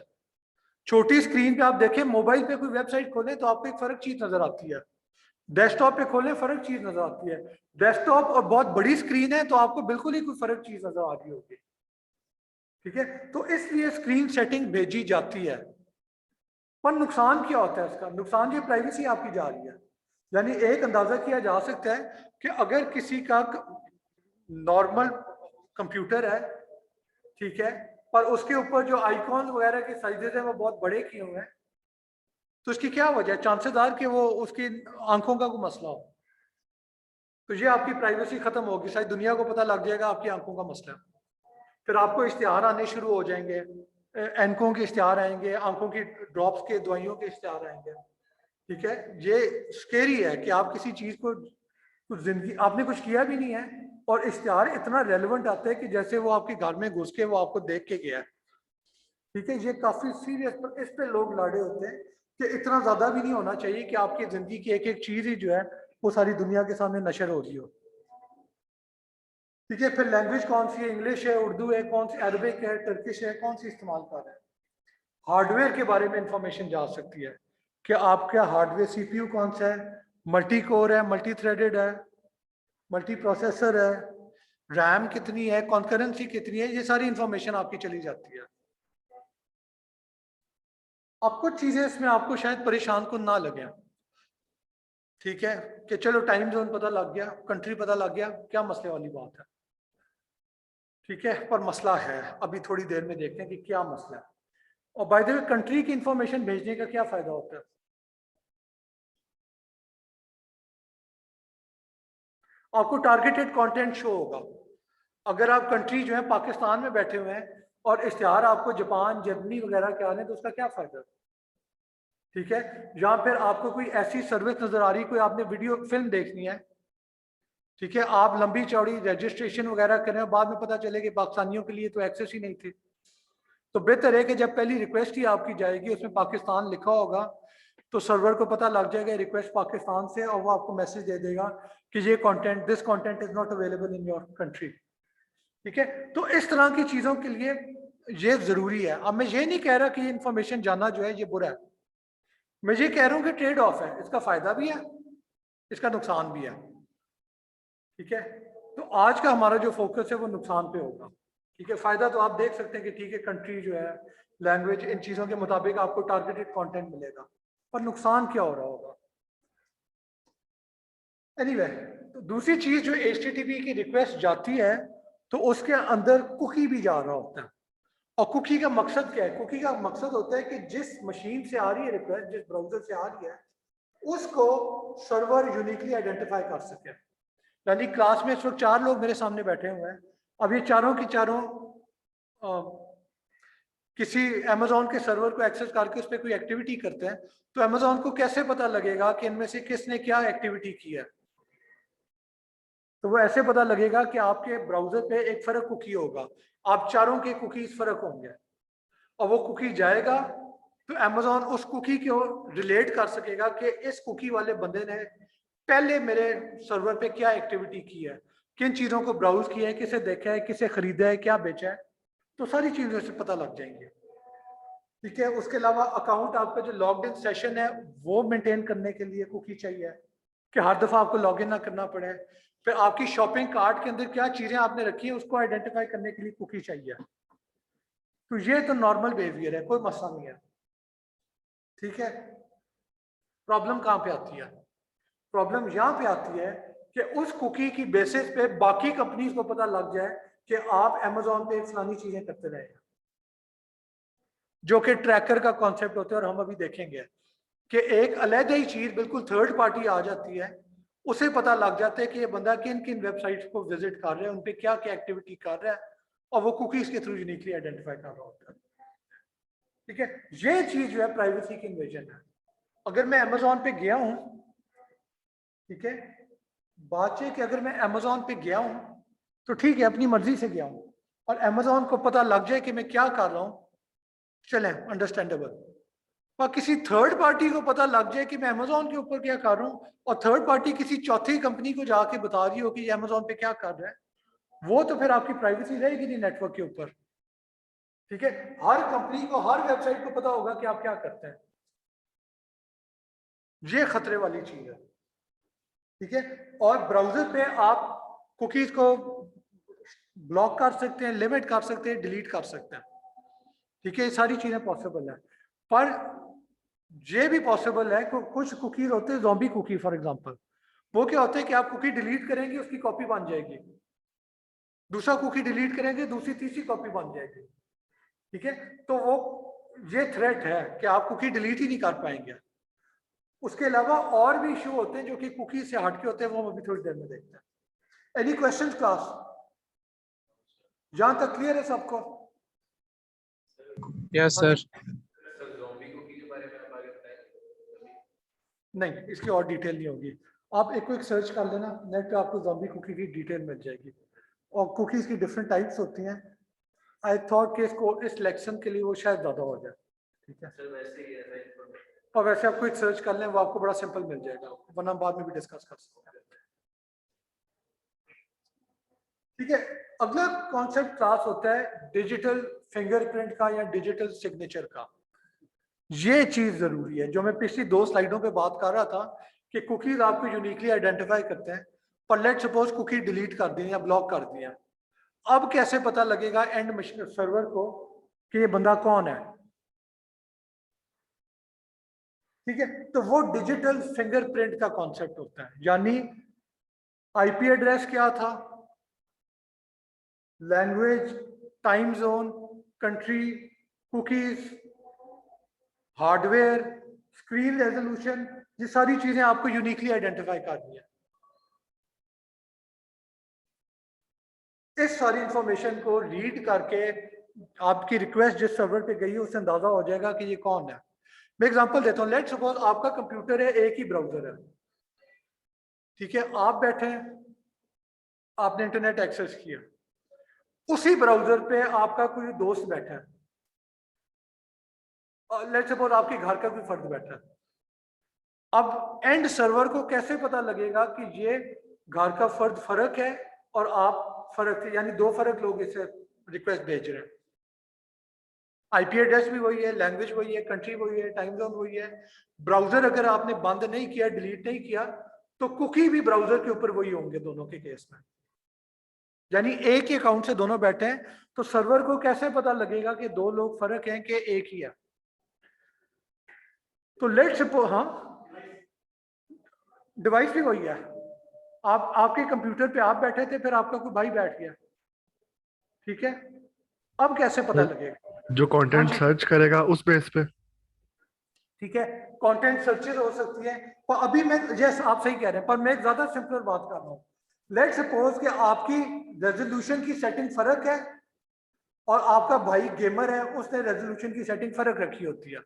Speaker 1: छोटी स्क्रीन पे आप देखें, मोबाइल पे कोई वेबसाइट खोलें तो आपको एक फर्क चीज नजर आती है, डेस्कटॉप पे खोलें फर्क चीज नजर आती है। डेस्कटॉप और बहुत बड़ी स्क्रीन है तो आपको बिल्कुल ही कोई फर्क चीज नजर आ रही होगी। ठीक है, तो इसलिए स्क्रीन सेटिंग भेजी जाती है। पर नुकसान क्या होता है इसका? नुकसान ये प्राइवेसी आपकी जा रही है। यानी एक अंदाजा किया जा सकता है कि अगर किसी का नॉर्मल कंप्यूटर है, ठीक है, पर उसके ऊपर जो आइकॉन वगैरह के साइजेस हैं वो बहुत बड़े किए हुए हैं, तो इसकी क्या वजह है? चांसेस आर कि वो उसकी आंखों का कोई मसला हो, तो ये आपकी प्राइवेसी खत्म होगी, शायद दुनिया को पता लग जाएगा आपकी आंखों का मसला है। फिर आपको इश्तिहार आने शुरू हो जाएंगे, एनकों के इश्तिहार आएंगे, आंखों की ड्रॉप्स के दवाइयों के इश्तिहार आएंगे। ठीक है, ये स्केरी है कि आप किसी चीज को, कुछ जिंदगी आपने कुछ किया भी नहीं है और इश्तिहार इतना रेलेवेंट आता है कि जैसे वो आपके घर में घुस के वो आपको देख के गया है। ठीक है, ये काफी सीरियस, पर इस पे लोग लाड़े होते हैं कि इतना ज्यादा भी नहीं होना चाहिए कि आपकी जिंदगी की एक एक चीज ही जो है वो सारी दुनिया के सामने नशर हो रही हो। ठीक है, फिर लैंग्वेज कौन सी है, इंग्लिश है, उर्दू है, कौन सी अरबिक है, टर्किश है, कौन सी इस्तेमाल कर रहे हैं। हार्डवेयर के बारे में इंफॉर्मेशन जा सकती है कि आपका हार्डवेयर सीपीयू कौन सा है, मल्टी कोर है, मल्टी थ्रेडेड है, मल्टी प्रोसेसर है, रैम कितनी है, कॉन्करेंसी कितनी है, ये सारी इंफॉर्मेशन आपकी चली जाती है। अब कुछ चीजें इसमें आपको शायद परेशान को ना लगे, ठीक है, कि चलो टाइम जोन पता लग गया, कंट्री पता लग गया, क्या मसले वाली बात है, ठीक है, पर मसला है, अभी थोड़ी देर में देखते हैं कि क्या मसला है। और बाय द वे कंट्री की इंफॉर्मेशन भेजने का क्या फायदा होता है, आपको टारगेटेड कंटेंट शो होगा। अगर आप कंट्री जो है पाकिस्तान में बैठे हुए हैं और इश्तिहार आपको जापान, जर्मनी वगैरह के आ रहे हैं, तो उसका क्या फायदा, ठीक है। या फिर आपको कोई ऐसी सर्विस नजर आ रही, कोई आपने वीडियो फिल्म देखनी है, ठीक है, आप लंबी चौड़ी रजिस्ट्रेशन वगैरह करें, बाद में पता चले कि पाकिस्तानियों के लिए तो एक्सेस ही नहीं थे, तो बेहतर है कि जब पहली रिक्वेस्ट ही आपकी जाएगी उसमें पाकिस्तान लिखा होगा, तो सर्वर को पता लग जाएगा रिक्वेस्ट पाकिस्तान से, और वो आपको मैसेज दे देगा कि ये content, this content is not available in your country, ठीक है। तो इस तरह की चीजों के लिए ये जरूरी है। अब मैं ये नहीं कह रहा कि ये इंफॉर्मेशन जानना जो है ये बुरा है, मैं ये कह रहा हूँ कि ट्रेड ऑफ है, इसका फायदा भी है, इसका नुकसान भी है, ठीक है। तो आज का हमारा जो फोकस है वो नुकसान पे होगा, ठीक है। फायदा तो आप देख सकते हैं कि ठीक है, कंट्री जो है, लैंग्वेज, इन चीजों के मुताबिक आपको टारगेटेड कंटेंट मिलेगा, पर नुकसान क्या हो रहा होगा। एनीवे, तो दूसरी चीज जो HTTP की रिक्वेस्ट जाती है तो उसके अंदर कुकी भी जा रहा होता है। और कुकी का मकसद क्या है, कुकी का मकसद होता है कि जिस मशीन से आ रही है रिक्वेस्ट, जिस ब्राउजर से आ रही है, उसको सर्वर यूनिकली आइडेंटिफाई कर सके। यानी क्लास में इस वक्त 4 लोग मेरे सामने बैठे हुए हैं, अब ये चारों की चारों किसी अमेजोन के सर्वर को एक्सेस करके उस पर कोई एक्टिविटी करते हैं, तो अमेजोन को कैसे पता लगेगा कि इनमें से किसने क्या एक्टिविटी की है। तो वो ऐसे पता लगेगा कि आपके ब्राउजर पे एक फर्क कुकी होगा, आप चारों के कुकीज फर्क होंगे, और वो कुकी जाएगा तो अमेजोन उस कुकी को रिलेट कर सकेगा कि इस कुकी वाले बंदे ने पहले मेरे सर्वर पे क्या एक्टिविटी की है, किन चीजों को ब्राउज किया है, किसे देखा है, किसे खरीदा है, क्या बेचा है, तो सारी चीजें से पता लग जाएंगी, ठीक है। उसके अलावा अकाउंट, आपका जो लॉग्ड इन सेशन है वो मेंटेन करने के लिए कुकी चाहिए कि हर दफा आपको लॉग इन ना करना पड़े। फिर आपकी शॉपिंग कार्ट के अंदर क्या चीजें आपने रखी है उसको आइडेंटिफाई करने के लिए कुकी चाहिए। तो ये तो नॉर्मल बिहेवियर है, कोई मसला नहीं है, ठीक है। प्रॉब्लम कहाँ पे आती है, प्रॉब्लम यहाँ पे आती है कि उस कुकी की बेसिस पे बाकी कंपनीज को पता लग जाए कि आप अमेजोन पे फलानी चीजें करते रहे हैं, जो कि ट्रैकर का कॉन्सेप्ट होता है। और हम अभी देखेंगे कि एक अलग ही चीज बिल्कुल थर्ड पार्टी आ जाती है, उसे पता लग जाता है कि ये बंदा किन किन वेबसाइट्स को विजिट कर रहा है, उन पे क्या क्या एक्टिविटी कर रहा है, और वो कुकीज के थ्रू यूनिकली आइडेंटिफाई कर रहा होता है, ठीक है। ये चीज जो है प्राइवेसी की इन्वेजन है। अगर मैं अमेजोन पे गया हूं, ठीक है, बात है कि अगर मैं अमेजोन पे गया हूं तो ठीक है, अपनी मर्जी से गया हूं, और अमेजोन को पता लग जाए कि मैं क्या कर रहा हूं, चले अंडरस्टैंडेबल। और किसी थर्ड पार्टी को पता लग जाए कि मैं अमेजोन के ऊपर क्या कर रहा हूँ, और थर्ड पार्टी किसी चौथी कंपनी को जाके बता रही हो कि ये अमेजोन पे क्या कर रहा है, वो तो फिर आपकी प्राइवेसी रहेगी नहीं नेटवर्क के ऊपर, ठीक है। हर कंपनी को, हर वेबसाइट को पता होगा कि आप क्या करते हैं, ये खतरे वाली चीज है, ठीक है। और ब्राउजर पे आप कुकीज को ब्लॉक कर सकते हैं, लिमिट कर सकते हैं, डिलीट कर सकते हैं, ठीक है, ये सारी चीजें पॉसिबल है। पर ये भी पॉसिबल है कि कुछ कुकीज होते हैं ज़ॉम्बी कुकी, फॉर एग्जांपल, वो क्या होता है कि आप कुकी डिलीट करेंगे उसकी कॉपी बन जाएगी, दूसरा कुकी डिलीट करेंगे दूसरी तीसरी कॉपी बन जाएगी, ठीक है। तो वो ये थ्रेट है कि आप कुकी डिलीट ही नहीं कर पाएंगे। उसके अलावा और भी इशू होते हैं जो कि कुकी से हटके होते हैं, वो हम अभी थोड़ी देर में देखते हैं। एनी क्वेश्चन क्लास, जहां तक क्लियर है सबको?
Speaker 4: Yes sir.
Speaker 2: Sir zombie cookie के बारे में आप आगे बताएं।
Speaker 1: नहीं, इसकी और डिटेल नहीं होगी, आप एक क्विक सर्च कर लेना नेट पे, आपको ज़ॉम्बी कुकी की डिटेल मिल जाएगी। और कुकीज़ की डिफरेंट टाइप्स होती हैं। आई थॉट कि इसको इस लेक्शन के लिए वो शायद ज़्यादा हो जाए, ठीक है।
Speaker 2: सर वैसे ही ऐसा इंफॉर्मेशन
Speaker 1: और वैसे आप क्विक सर्च कर लें, वो आपको बड़ा सिंपल मिल जाएगा, वरना हम बाद में भी डिस्कस कर सकते हैं। ठीक है, अगला कॉन्सेप्ट क्लास होता है डिजिटल फिंगरप्रिंट का या डिजिटल सिग्नेचर का। ये चीज जरूरी है, जो मैं पिछली 2 स्लाइडों पे बात कर रहा था कि कुकीज आपको यूनिकली आइडेंटिफाई करते हैं, पर लेट सपोज कुकी डिलीट कर दी या ब्लॉक कर दिया, अब कैसे पता लगेगा एंड मशीन सर्वर को कि ये बंदा कौन है? ठीक है, तो वो डिजिटल फिंगरप्रिंट का कॉन्सेप्ट होता है, यानी आईपी एड्रेस क्या था, language, time zone, country, cookies, hardware, screen resolution, ये सारी चीजें आपको यूनिकली आइडेंटिफाई करनी है। इस सारी इंफॉर्मेशन को रीड करके आपकी रिक्वेस्ट जिस सर्वर पे गई है उससे अंदाजा हो जाएगा कि ये कौन है। मैं एग्जांपल देता हूँ, लेट सपोज आपका कंप्यूटर है, एक ही ब्राउजर है, ठीक है, आप बैठे हैं, आपने इंटरनेट एक्सेस किया, उसी ब्राउजर पे आपका कोई दोस्त बैठा है, और लेट सपोज आपके घर का कोई फर्द बैठा है। अब एंड सर्वर को कैसे पता लगेगा कि ये घर का फर्द फर्क है और आप फर्क थे, यानी 2 फर्क लोग इसे रिक्वेस्ट भेज रहे हैं। आईपी एड्रेस भी वही है, लैंग्वेज वही है, कंट्री वही है, टाइम जोन वही है। ब्राउजर अगर आपने बंद नहीं किया, डिलीट नहीं किया, तो कुकी भी ब्राउजर के ऊपर वही होंगे दोनों के केस में। यानी एक ही अकाउंट से दोनों बैठे हैं, तो सर्वर को कैसे पता लगेगा कि 2 लोग फर्क हैं कि एक ही है? तो लेट्स सपोज, हाँ, डिवाइस भी वही है, आपके कंप्यूटर पे आप बैठे थे, फिर आपका कोई भाई बैठ गया, ठीक है, अब कैसे पता लगेगा?
Speaker 3: जो
Speaker 1: हाँ
Speaker 3: कंटेंट
Speaker 1: जी,
Speaker 3: सर्च करेगा उस बेस पे।
Speaker 1: ठीक है, कंटेंट सर्चेज हो सकती है, पर अभी मैं, यस आप सही कह रहे हैं, पर मैं एक ज्यादा सिंपल बात कर रहा हूँ। लेट सपोज कि आपकी रेजोल्यूशन की सेटिंग फर्क है और आपका भाई गेमर है, उसने रेजोल्यूशन की सेटिंग फर्क रखी होती है,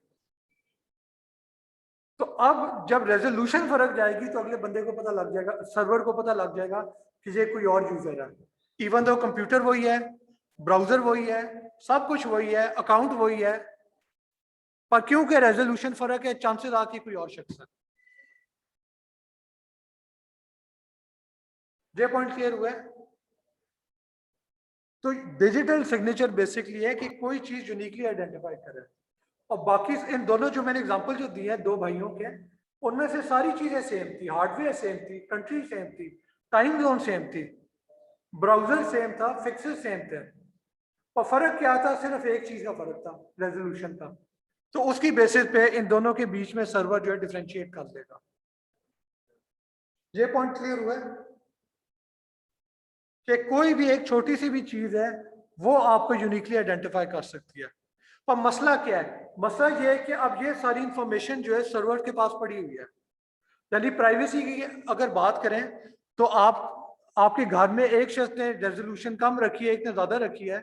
Speaker 1: तो अब जब रेजोल्यूशन फर्क जाएगी तो अगले बंदे को पता लग जाएगा, सर्वर को पता लग जाएगा कि ये कोई और यूजर है, इवन दो कंप्यूटर वही है, ब्राउजर वही है, सब कुछ वही है, अकाउंट वही है, पर क्योंकि रेजोल्यूशन फर्क है, चांसेस आर कि कोई और शख्स है। ये पॉइंट क्लियर हुआ है? तो डिजिटल सिग्नेचर बेसिकली है कि कोई चीज यूनिकली आइडेंटिफाई करे, और बाकी इन दोनों जो मैंने एग्जांपल जो दिए हैं 2 भाइयों के, उनमें से सारी चीजें सेम थी, हार्डवेयर सेम थी, कंट्री सेम थी, टाइम जोन सेम थी, ब्राउजर सेम था, फिक्सेस सेम थे, और फर्क क्या था? सिर्फ एक चीज का फर्क था, रेजोल्यूशन का। तो उसकी बेसिस पे इन दोनों के बीच में सर्वर जो है डिफरेंशिएट कर देगा। ये पॉइंट क्लियर हुआ है कि कोई भी एक छोटी सी भी चीज है वो आपको यूनिकली आइडेंटिफाई कर सकती है। पर मसला क्या है? मसला ये है कि अब ये सारी इंफॉर्मेशन जो है सर्वर के पास पड़ी हुई है, यानी प्राइवेसी की अगर बात करें तो आपके घर में एक शख्स ने रेजोल्यूशन कम रखी है, एक ने ज्यादा रखी है,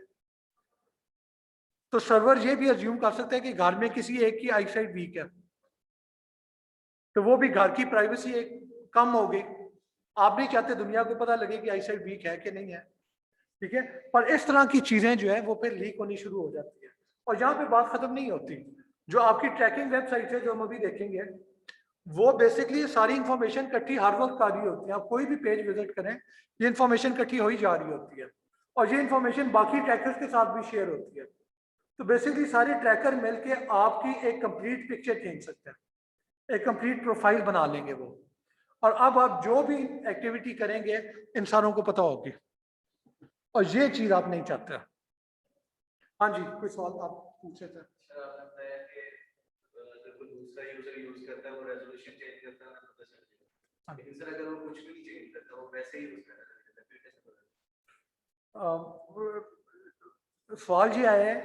Speaker 1: तो सर्वर ये भी अज्यूम कर सकता है कि घर में किसी एक की आई साइट वीक है, तो वो भी घर की प्राइवेसी एक कम हो गई। आप नहीं चाहते दुनिया को पता लगे कि आई साइट वीक है कि नहीं है, ठीक है, पर इस तरह की चीजें जो है वो फिर लीक होनी शुरू हो जाती है। और यहाँ पे बात खत्म नहीं होती, जो आपकी ट्रैकिंग वेबसाइट है जो हम अभी देखेंगे, वो बेसिकली सारी इंफॉर्मेशन इकट्ठी हर वक्त आ रही होती है। आप कोई भी पेज विजिट करें, ये इंफॉर्मेशन इकट्ठी हो ही जा रही होती है, और ये इंफॉर्मेशन बाकी ट्रैकर्स के साथ भी शेयर होती है। तो बेसिकली सारे ट्रैकर मिलके आपकी एक कंप्लीट पिक्चर खींच सकते हैं, एक कंप्लीट प्रोफाइल बना लेंगे वो, और अब आप जो भी एक्टिविटी करेंगे इंसानों को पता होगी, और ये चीज आप नहीं चाहते। हाँ जी, कोई सवाल आप पूछे थे?
Speaker 2: बताया कि अगर कोई दूसरा यूजर यूज करता है वो रेजोल्यूशन चेंज करता है ना, पता चल जाएगा, लेकिन सर अगर वो कुछ भी नहीं चेंज करता, वो वैसे ही यूज कर रहा है, फिर कैसे पता?
Speaker 1: सवाल ये आया है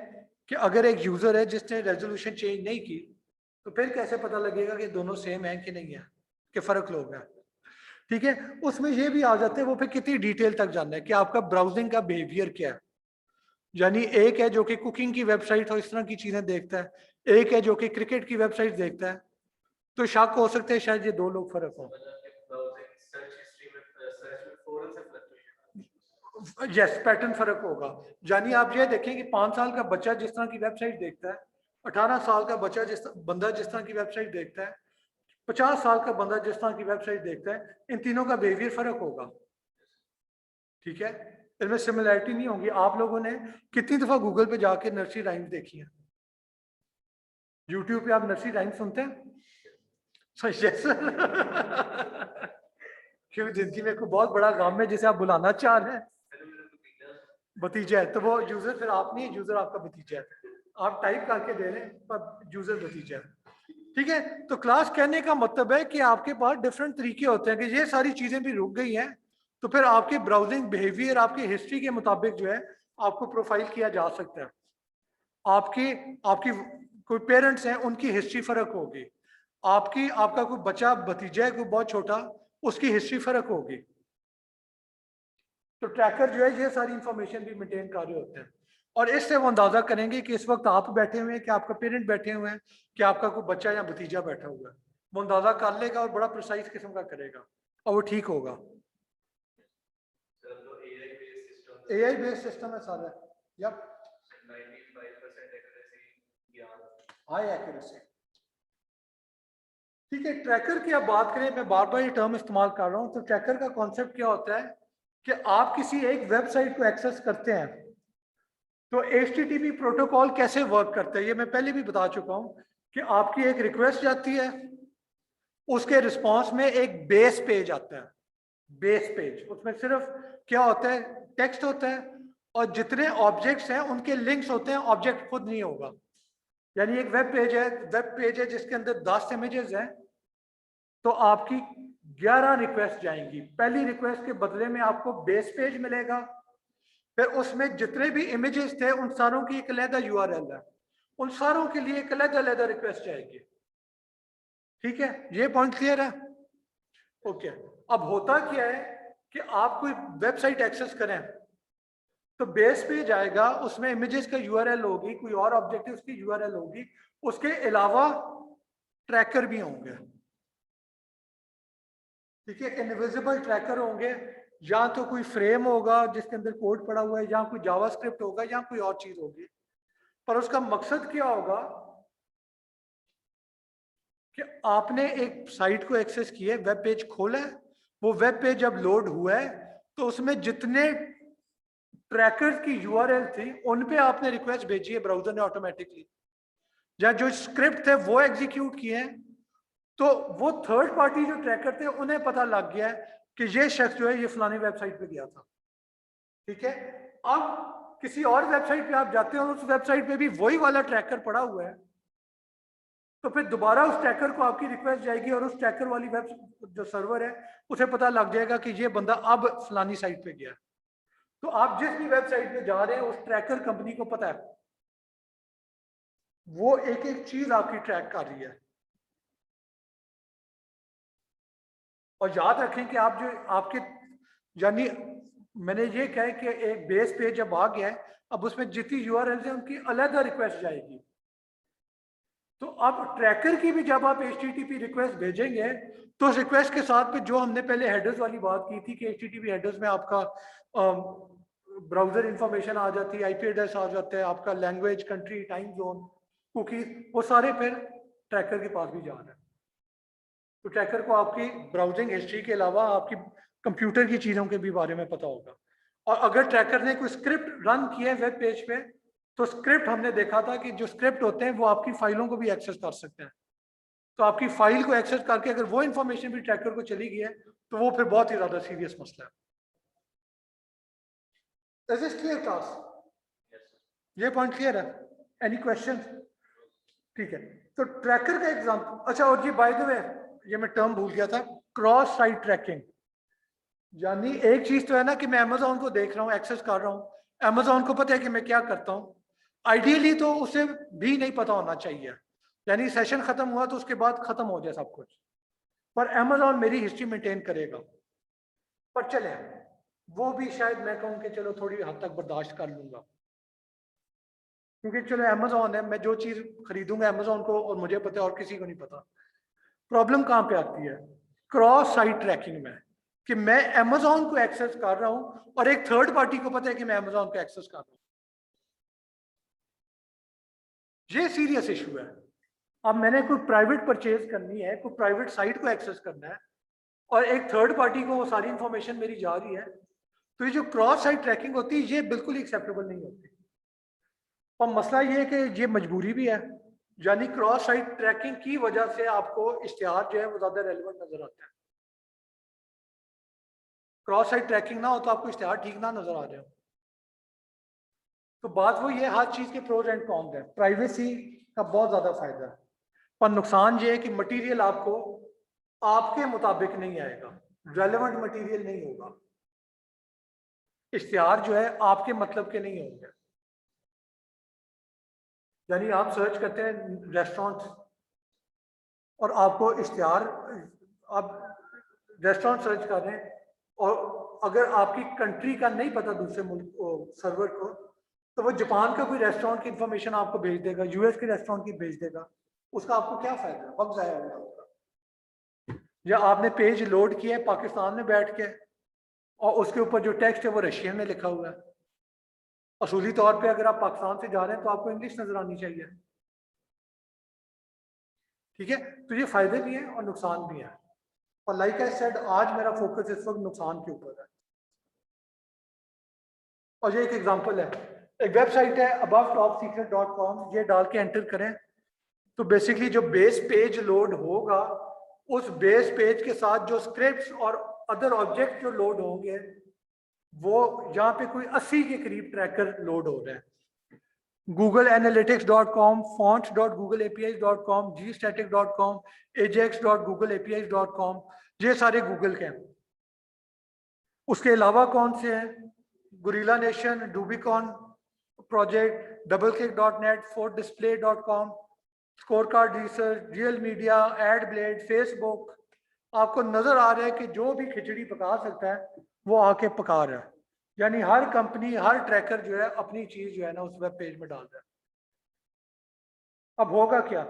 Speaker 1: कि अगर एक यूजर है जिसने रेजोल्यूशन चेंज नहीं की, तो फिर कैसे पता लगेगा कि दोनों सेम है कि नहीं है, कि फर्क लोग हैं? ठीक है, उसमें ये भी आ जाते हैं वो फिर कितनी डिटेल तक जानना है कि आपका ब्राउजिंग का बिहेवियर क्या है। यानी एक है जो कि कुकिंग की वेबसाइट और इस तरह की चीजें देखता है, एक है जो कि क्रिकेट की वेबसाइट देखता है, तो शक हो सकते हैं शायद ये 2 लोग फर्क हो।
Speaker 2: सर्च हिस्ट्री में, सर्च में फौरन से फ्लक्चुएशन,
Speaker 1: यस, पैटर्न फर्क होगा। यानी आप ये देखें कि 5 साल का बच्चा जिस तरह की वेबसाइट देखता है 18 साल का बच्चा बंदा जिस तरह की वेबसाइट देखता है, 50 साल का बंदा जिस तरह की वेबसाइट देखता है, इन तीनों का बिहेवियर फर्क होगा। ठीक है, इनमें सिमिलैरिटी नहीं होगी। आप लोगों ने कितनी दफा गूगल पे जाके नर्सरी राइम्स देखी है? यूट्यूब पे आप नर्सरी राइम्स सुनते हैं? यस क्योंकि जिंदगी में कोई बहुत बड़ा गम है जिसे आप बुलाना चाह रहे हैं, भतीजा है, तो वो यूजर फिर आप नहीं है, यूजर आपका भतीजा है। आप टाइप करके दे रहे हैं पर यूजर भतीजा है। ठीक है, तो क्लास कहने का मतलब है कि आपके पास डिफरेंट तरीके होते हैं कि ये सारी चीजें भी रुक गई हैं, तो फिर आपके ब्राउजिंग बिहेवियर आपकी हिस्ट्री के मुताबिक जो है आपको प्रोफाइल किया जा सकता है। आपकी आपकी कोई पेरेंट्स हैं, उनकी हिस्ट्री फर्क होगी। आपका कोई बच्चा भतीजा है कोई बहुत छोटा, उसकी हिस्ट्री फर्क होगी। तो ट्रैकर जो है ये सारी इंफॉर्मेशन भी मेंटेन कर रहे होते हैं, और इससे वो अंदाजा करेंगे कि इस वक्त आप बैठे हुए हैं, कि आपका पेरेंट बैठे हुए हैं, कि आपका कोई बच्चा या भतीजा बैठा हुआ है। वो अंदाजा कर लेगा और बड़ा प्रिसाइज किस्म का करेगा, और वो ठीक होगा। AI बेस्ड सिस्टम है सारा। Yup,
Speaker 2: 95% accuracy,
Speaker 1: high accuracy. ठीक है, ट्रैकर की आप बात करें, मैं बार बार ये टर्म इस्तेमाल कर रहा हूं, तो ट्रैकर का कॉन्सेप्ट क्या होता है कि आप किसी एक वेबसाइट को एक्सेस करते हैं, तो HTTP प्रोटोकॉल कैसे वर्क करता है ये मैं पहले भी बता चुका हूं कि आपकी एक रिक्वेस्ट जाती है, उसके रिस्पांस में एक बेस पेज आता है। बेस पेज, उसमें सिर्फ क्या होता है, टेक्स्ट होता है, और जितने ऑब्जेक्ट्स हैं उनके लिंक्स होते हैं, ऑब्जेक्ट खुद नहीं होगा। यानी एक वेब पेज है जिसके अंदर 10 इमेजेस हैं, तो आपकी 11 रिक्वेस्ट जाएंगी। पहली रिक्वेस्ट के बदले में आपको बेस पेज मिलेगा, फिर उसमें जितने भी इमेजेस थे उन सारों की एक अलग URL है, उन सारों के लिए एक अलग रिक्वेस्ट जाएगी। ठीक है, ये पॉइंट क्लियर है? ओके। अब होता क्या है कि आप कोई वेबसाइट एक्सेस करें तो बेस पेज आएगा, उसमें इमेजेस का URL होगी, कोई और ऑब्जेक्टिव की URL होगी, उसके अलावा ट्रैकर भी होंगे। ठीक है, इनविजिबल ट्रैकर होंगे, या तो कोई फ्रेम होगा जिसके अंदर कोड पड़ा हुआ है, या कोई जावास्क्रिप्ट होगा, या कोई और चीज होगी। पर उसका मकसद क्या होगा कि आपने एक साइट को एक्सेस किया, वेब पेज खोला है, वो वेब पेज जब लोड हुआ है तो उसमें जितने ट्रैकर्स की URL थी उन पे आपने रिक्वेस्ट भेजी है ब्राउजर ने ऑटोमेटिकली, या जो स्क्रिप्ट थे वो एग्जीक्यूट किए हैं, तो वो थर्ड पार्टी जो ट्रैकर थे उन्हें पता लग गया है कि ये शख्स जो है ये फलानी वेबसाइट पे गया था। ठीक है, अब किसी और वेबसाइट पे आप जाते हैं और उस वेबसाइट पे भी वही वाला ट्रैकर पड़ा हुआ है, तो फिर दोबारा उस ट्रैकर को आपकी रिक्वेस्ट जाएगी, और उस ट्रैकर वाली वेब जो सर्वर है उसे पता लग जाएगा कि ये बंदा अब फलानी साइट पे गया। तो आप जिस भी वेबसाइट पे जा रहे हैं उस ट्रैकर कंपनी को पता है, वो एक एक चीज आपकी ट्रैक कर रही है। और याद रखें कि आप जो आपके, यानी मैंने ये कहा है कि एक बेस पेज जब आ गया है, अब उसमें जितनी URL है उनकी अलग रिक्वेस्ट जाएगी। तो अब ट्रैकर की भी जब आप HTTP रिक्वेस्ट भेजेंगे तो उस रिक्वेस्ट के साथ पे जो हमने पहले हेडर्स वाली बात की थी कि HTTP हेडर्स में आपका ब्राउजर इंफॉर्मेशन आ जाती है, IP एड्रेस आ जाता है, आपका language, country, time zone, cookies, वो सारे फिर ट्रैकर के पास भी जा रहे हैं। तो ट्रैकर को आपकी ब्राउजिंग हिस्ट्री के अलावा आपकी कंप्यूटर की चीज़ों के भी बारे में पता होगा। और अगर ट्रैकर ने कोई स्क्रिप्ट रन किया है वेब पेज पे, तो स्क्रिप्ट हमने देखा था कि जो स्क्रिप्ट होते हैं वो आपकी फाइलों को भी एक्सेस कर सकते हैं। तो आपकी फाइल को एक्सेस करके अगर वो इंफॉर्मेशन भी ट्रैकर को चली गई है तो वो फिर बहुत ही ज्यादा सीरियस मसला है। Is this clear class? ये पॉइंट क्लियर है? Any question? ठीक है, तो ट्रैकर का एग्जांपल, अच्छा, और ये बाय द वे ये मैं टर्म भूल गया था, क्रॉस साइट ट्रैकिंग। यानी एक चीज तो है ना कि मैं अमेजोन को देख रहा हूँ, एक्सेस कर रहा हूँ, अमेजोन को पता है कि मैं क्या करता हूँ, आइडियली तो उसे भी नहीं पता होना चाहिए, यानी सेशन खत्म हुआ तो उसके बाद खत्म हो जाए सब कुछ, पर अमेजोन मेरी हिस्ट्री मेंटेन करेगा। पर चले वो भी शायद मैं कहूँ कि चलो थोड़ी हद तक बर्दाश्त कर लूंगा, क्योंकि चलो अमेजोन है, मैं जो चीज खरीदूंगा अमेजोन को और मुझे पता है और किसी को नहीं पता। प्रॉब्लम कहाँ पे आती है? क्रॉस साइट ट्रैकिंग में, कि मैं अमेजोन को एक्सेस कर रहा हूं और एक थर्ड पार्टी को पता है कि मैं अमेजोन को एक्सेस कर रहा हूं। ये सीरियस इशू है। अब मैंने कोई प्राइवेट परचेज करनी है, कोई प्राइवेट साइट को एक्सेस करना है और एक थर्ड पार्टी को वो सारी इंफॉर्मेशन मेरी जा रही है, तो ये जो क्रॉस साइट ट्रैकिंग होती है ये बिल्कुल एक्सेप्टेबल नहीं होती। और मसला ये है कि ये मजबूरी भी है, यानी क्रॉस साइट ट्रैकिंग की वजह से आपको इश्तिहार जो है वो ज्यादा रेलिवेंट नजर आता है। क्रॉस साइट ट्रैकिंग ना हो तो आपको इश्तिहार ठीक ना नजर आ जाए। तो बात वो ये, हर चीज के प्रोज एंड कॉन्स है। प्राइवेसी का बहुत ज्यादा फायदा है, पर नुकसान ये है कि मटेरियल आपको आपके मुताबिक नहीं आएगा, रेलेवेंट मटेरियल नहीं होगा, इश्तिहार जो है आपके मतलब के नहीं होंगे। यानी आप सर्च करते हैं रेस्टोरेंट और आपको इश्तिहार, आप रेस्टोरेंट सर्च कर रहे हैं और अगर आपकी कंट्री का नहीं पता दूसरे मुल्क सर्वर को, तो वो जापान का कोई रेस्टोरेंट की इंफॉर्मेशन आपको भेज देगा, यूएस के रेस्टोरेंट की भेज देगा, उसका आपको क्या फायदा है? वक्त जाया होगा आपका। या आपने पेज लोड किया है पाकिस्तान में बैठ के और उसके ऊपर जो टेक्स्ट है वो रशियन में लिखा हुआ है। असूली तौर पे अगर आप पाकिस्तान से जा रहे हैं तो आपको इंग्लिश नजर आनी चाहिए, ठीक है? तो ये फायदे भी हैं और नुकसान भी हैं, और लाइक आई सेड आज मेरा फोकस इस वक्त नुकसान के ऊपर है। और ये एक एग्जांपल है, एक वेबसाइट है above-top-secret.com, ये डाल के एंटर करें तो बेसिकली जो बेस पेज लोड होगा उस बेस पेज के साथ जो स्क्रिप्ट्स और अदर ऑब्जेक्ट जो लोड होंगे वो यहाँ पे कोई 80 के करीब ट्रैकर लोड हो रहे हैं। googleanalytics.com, fonts.googleapis.com, gstatic.com, ajax.googleapis.com, ये सारे गूगल के हैं। उसके अलावा कौन से हैं? Gorilla Nation, Rubicon project, doubleclick.net, fortdisplay.com, Scorecard Research, Real Media, Adblade, Facebook. आपको नजर आ रहा है कि जो भी खिचड़ी पका सकता है वो आके पका रहा है। यानी हर कंपनी, हर ट्रैकर जो है अपनी चीज जो है ना उस वेब पेज में डाल रहा है। अब होगा क्या,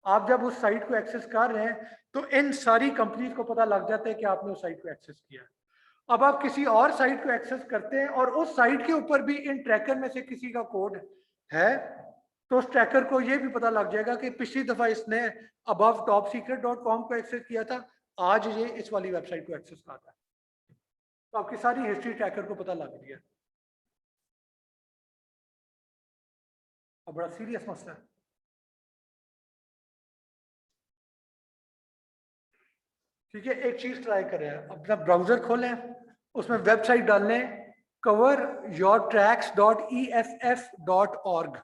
Speaker 1: आप जब उस साइट को एक्सेस कर रहे हैं तो इन सारी कंपनीज को पता लग जाता है कि आपने उस साइट को एक्सेस किया है। अब आप किसी और साइट को एक्सेस करते हैं और उस साइट के ऊपर भी इन ट्रैकर में से किसी का कोड है, तो उस ट्रैकर को ये भी पता लग जाएगा कि पिछली दफा इसने above-top-secret.com को एक्सेस किया था, आज ये इस वाली वेबसाइट को एक्सेस कर रहा है। तो आपकी सारी हिस्ट्री ट्रैकर को पता लग रही है। अब बड़ा सीरियस मसला है। ठीक है, एक चीज ट्राई करें, अपना ब्राउजर खोलें, उसमें वेबसाइट डाल लें coveryourtracks.eff.org।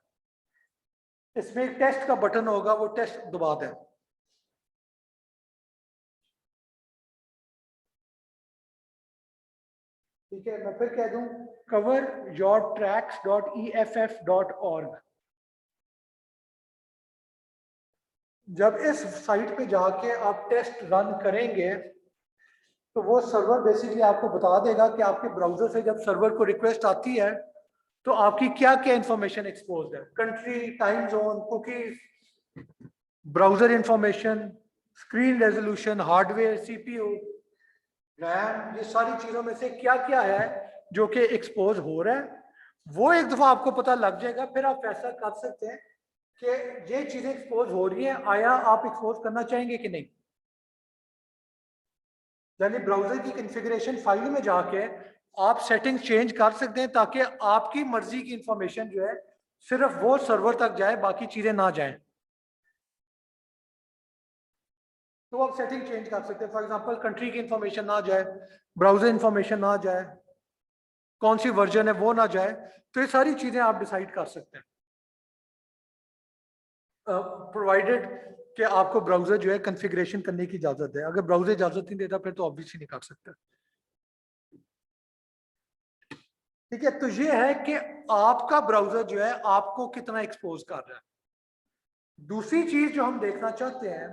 Speaker 1: इसमें एक टेस्ट का बटन होगा, वो टेस्ट दबा दें। ठीक है, मैं फिर कह दूं coveryourtracks.eff.org। जब इस साइट पे जाके आप टेस्ट रन करेंगे तो वो सर्वर बेसिकली आपको बता देगा कि आपके ब्राउजर से जब सर्वर को रिक्वेस्ट आती है तो आपकी क्या क्या इंफॉर्मेशन एक्सपोज है, country, time zone, cookies, browser information, screen resolution, hardware, CPU, RAM, ये सारी चीजों में से क्या क्या है जो कि एक्सपोज हो रहा है। वो एक दफा आपको पता लग जाएगा, फिर आप फैसला कर सकते हैं कि ये चीजें एक्सपोज हो रही हैं, आया आप एक्सपोज करना चाहेंगे कि नहीं। यानी ब्राउजर की कॉन्फ़िगरेशन फाइल में जाके आप सेटिंग चेंज कर सकते हैं ताकि आपकी मर्जी की इंफॉर्मेशन जो है सिर्फ वो सर्वर तक जाए, बाकी चीजें ना जाएं। तो आप सेटिंग चेंज कर सकते हैं, फॉर एग्जांपल कंट्री की इंफॉर्मेशन ना जाए, ब्राउजर इंफॉर्मेशन ना जाए, कौन सी वर्जन है वो ना जाए, तो ये सारी चीजें आप डिसाइड कर सकते हैं, प्रोवाइडेड कि आपको ब्राउजर जो है कॉन्फ़िगरेशन करने की इजाजत है। अगर ब्राउजर इजाजत नहीं देता फिर तो ऑब्वियसली नहीं कर सकते। ठीक है, तो ये है कि आपका ब्राउजर जो है आपको कितना एक्सपोज कर रहा है। दूसरी चीज जो हम देखना चाहते हैं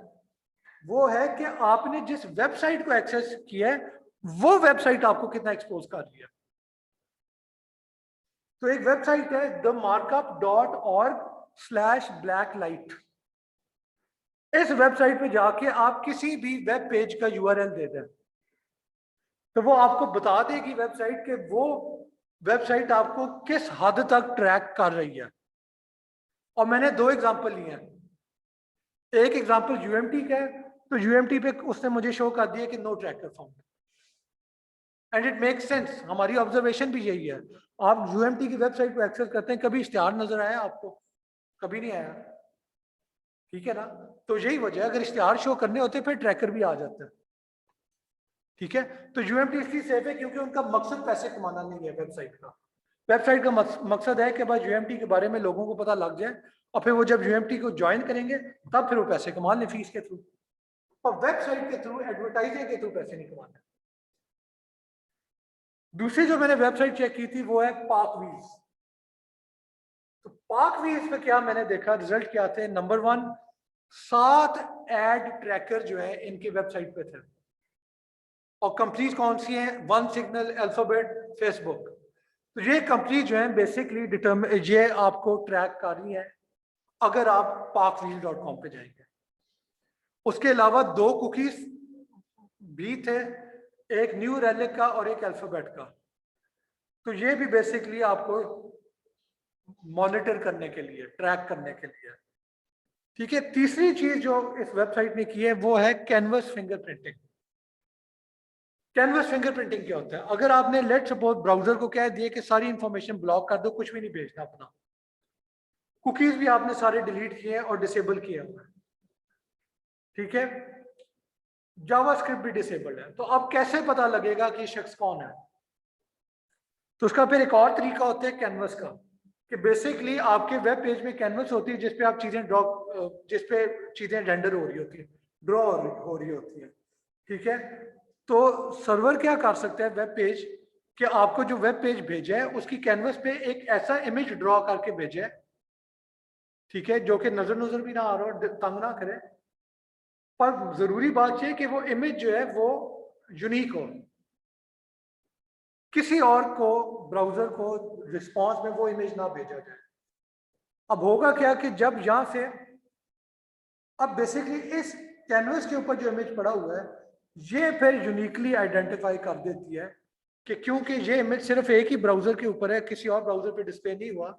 Speaker 1: वो है कि आपने जिस वेबसाइट को एक्सेस किया है वो वेबसाइट आपको कितना एक्सपोज कर रही है। तो एक वेबसाइट है themarkup.org/blacklight। इस वेबसाइट पे जाके आप किसी भी वेब पेज का यूआरएल दे दें तो वो आपको बता देगी वेबसाइट के वो वेबसाइट आपको किस हद तक ट्रैक कर रही है और मैंने 2 एग्जांपल लिए हैं। एक एग्जांपल यूएमटी का है, तो यूएमटी पे उसने मुझे शो कर दिया कि no tracker found, and it makes sense, हमारी ऑब्जर्वेशन भी यही है। आप यूएमटी की वेबसाइट को एक्सेस करते हैं, कभी इश्तिहार नजर आया आपको? कभी नहीं आया, ठीक है ना? तो यही वजह है, अगर इश्तिहार शो करने होते फिर ट्रैकर भी आ जाता है, ठीक है? तो यूएमटी इसलिए सेफ है क्योंकि उनका मकसद पैसे कमाना नहीं है। वेबसाइट का मकसद है कि बस यूएमटी के बारे में लोगों को पता लग जाए, और फिर वो जब यूएमटी को ज्वाइन करेंगे तब फिर वो पैसे कमा लें फीस के थ्रू, और वेबसाइट के थ्रू, एडवर्टाइजिंग के थ्रू पैसे नहीं कमाने। दूसरी जो मैंने वेबसाइट चेक की थी वो है पाकवीज। तो पाकवीज पे क्या मैंने देखा, रिजल्ट क्या थे? नंबर 1, 7 एड ट्रैकर जो है इनकी वेबसाइट पे थे, और कंपनीज कौन सी हैं? One signal, alphabet, Facebook. तो ये कंपनी जो है बेसिकली ये आपको ट्रैक कर रही है अगर आप parkwheel.com पे जाएंगे। उसके अलावा 2 कुकीज भी थे, एक न्यू रेलिक का और एक अल्फाबेट का। तो ये भी बेसिकली आपको मॉनिटर करने के लिए, ट्रैक करने के लिए, ठीक है? तीसरी चीज जो इस वेबसाइट ने की है वो है कैनवस फिंगरप्रिंटिंग। कैनवस फिंगरप्रिंटिंग क्या होता है? अगर आपने लेट सपोज ब्राउजर को कह दिया कि सारी इंफॉर्मेशन ब्लॉक कर दो, कुछ भी नहीं भेजना अपना, कुकीज भी आपने सारे डिलीट किए हैं और डिसेबल किए हुए हैं, ठीक है? जावास्क्रिप्ट भी डिसेबल्ड है, तो अब कैसे पता लगेगा कि शख्स कौन है? तो उसका फिर एक और तरीका होता है कैनवस का, कि बेसिकली आपके वेब पेज में कैनवस होती है जिसपे आप चीजें ड्रॉ, जिसपे चीजें रेंडर हो रही होती है, ड्रॉ हो रही होती है, ठीक है? तो सर्वर क्या कर सकता है वेब पेज, कि आपको जो वेब पेज भेजा है उसकी कैनवस पे एक ऐसा इमेज ड्रॉ करके भेजा है, ठीक है, जो कि नजर भी ना आ रहा हो, तंग ना करे, पर जरूरी बात यह कि वो इमेज जो है वो यूनिक हो, किसी और को, ब्राउजर को रिस्पॉन्स में वो इमेज ना भेजा जाए। अब होगा क्या कि जब यहां से, अब बेसिकली इस कैनवस के ऊपर जो इमेज पड़ा हुआ है ये फिर यूनिकली आइडेंटिफाई कर देती है कि क्योंकि ये इमेज सिर्फ एक ही ब्राउजर के ऊपर है, किसी और ब्राउजर पे डिस्प्ले नहीं हुआ,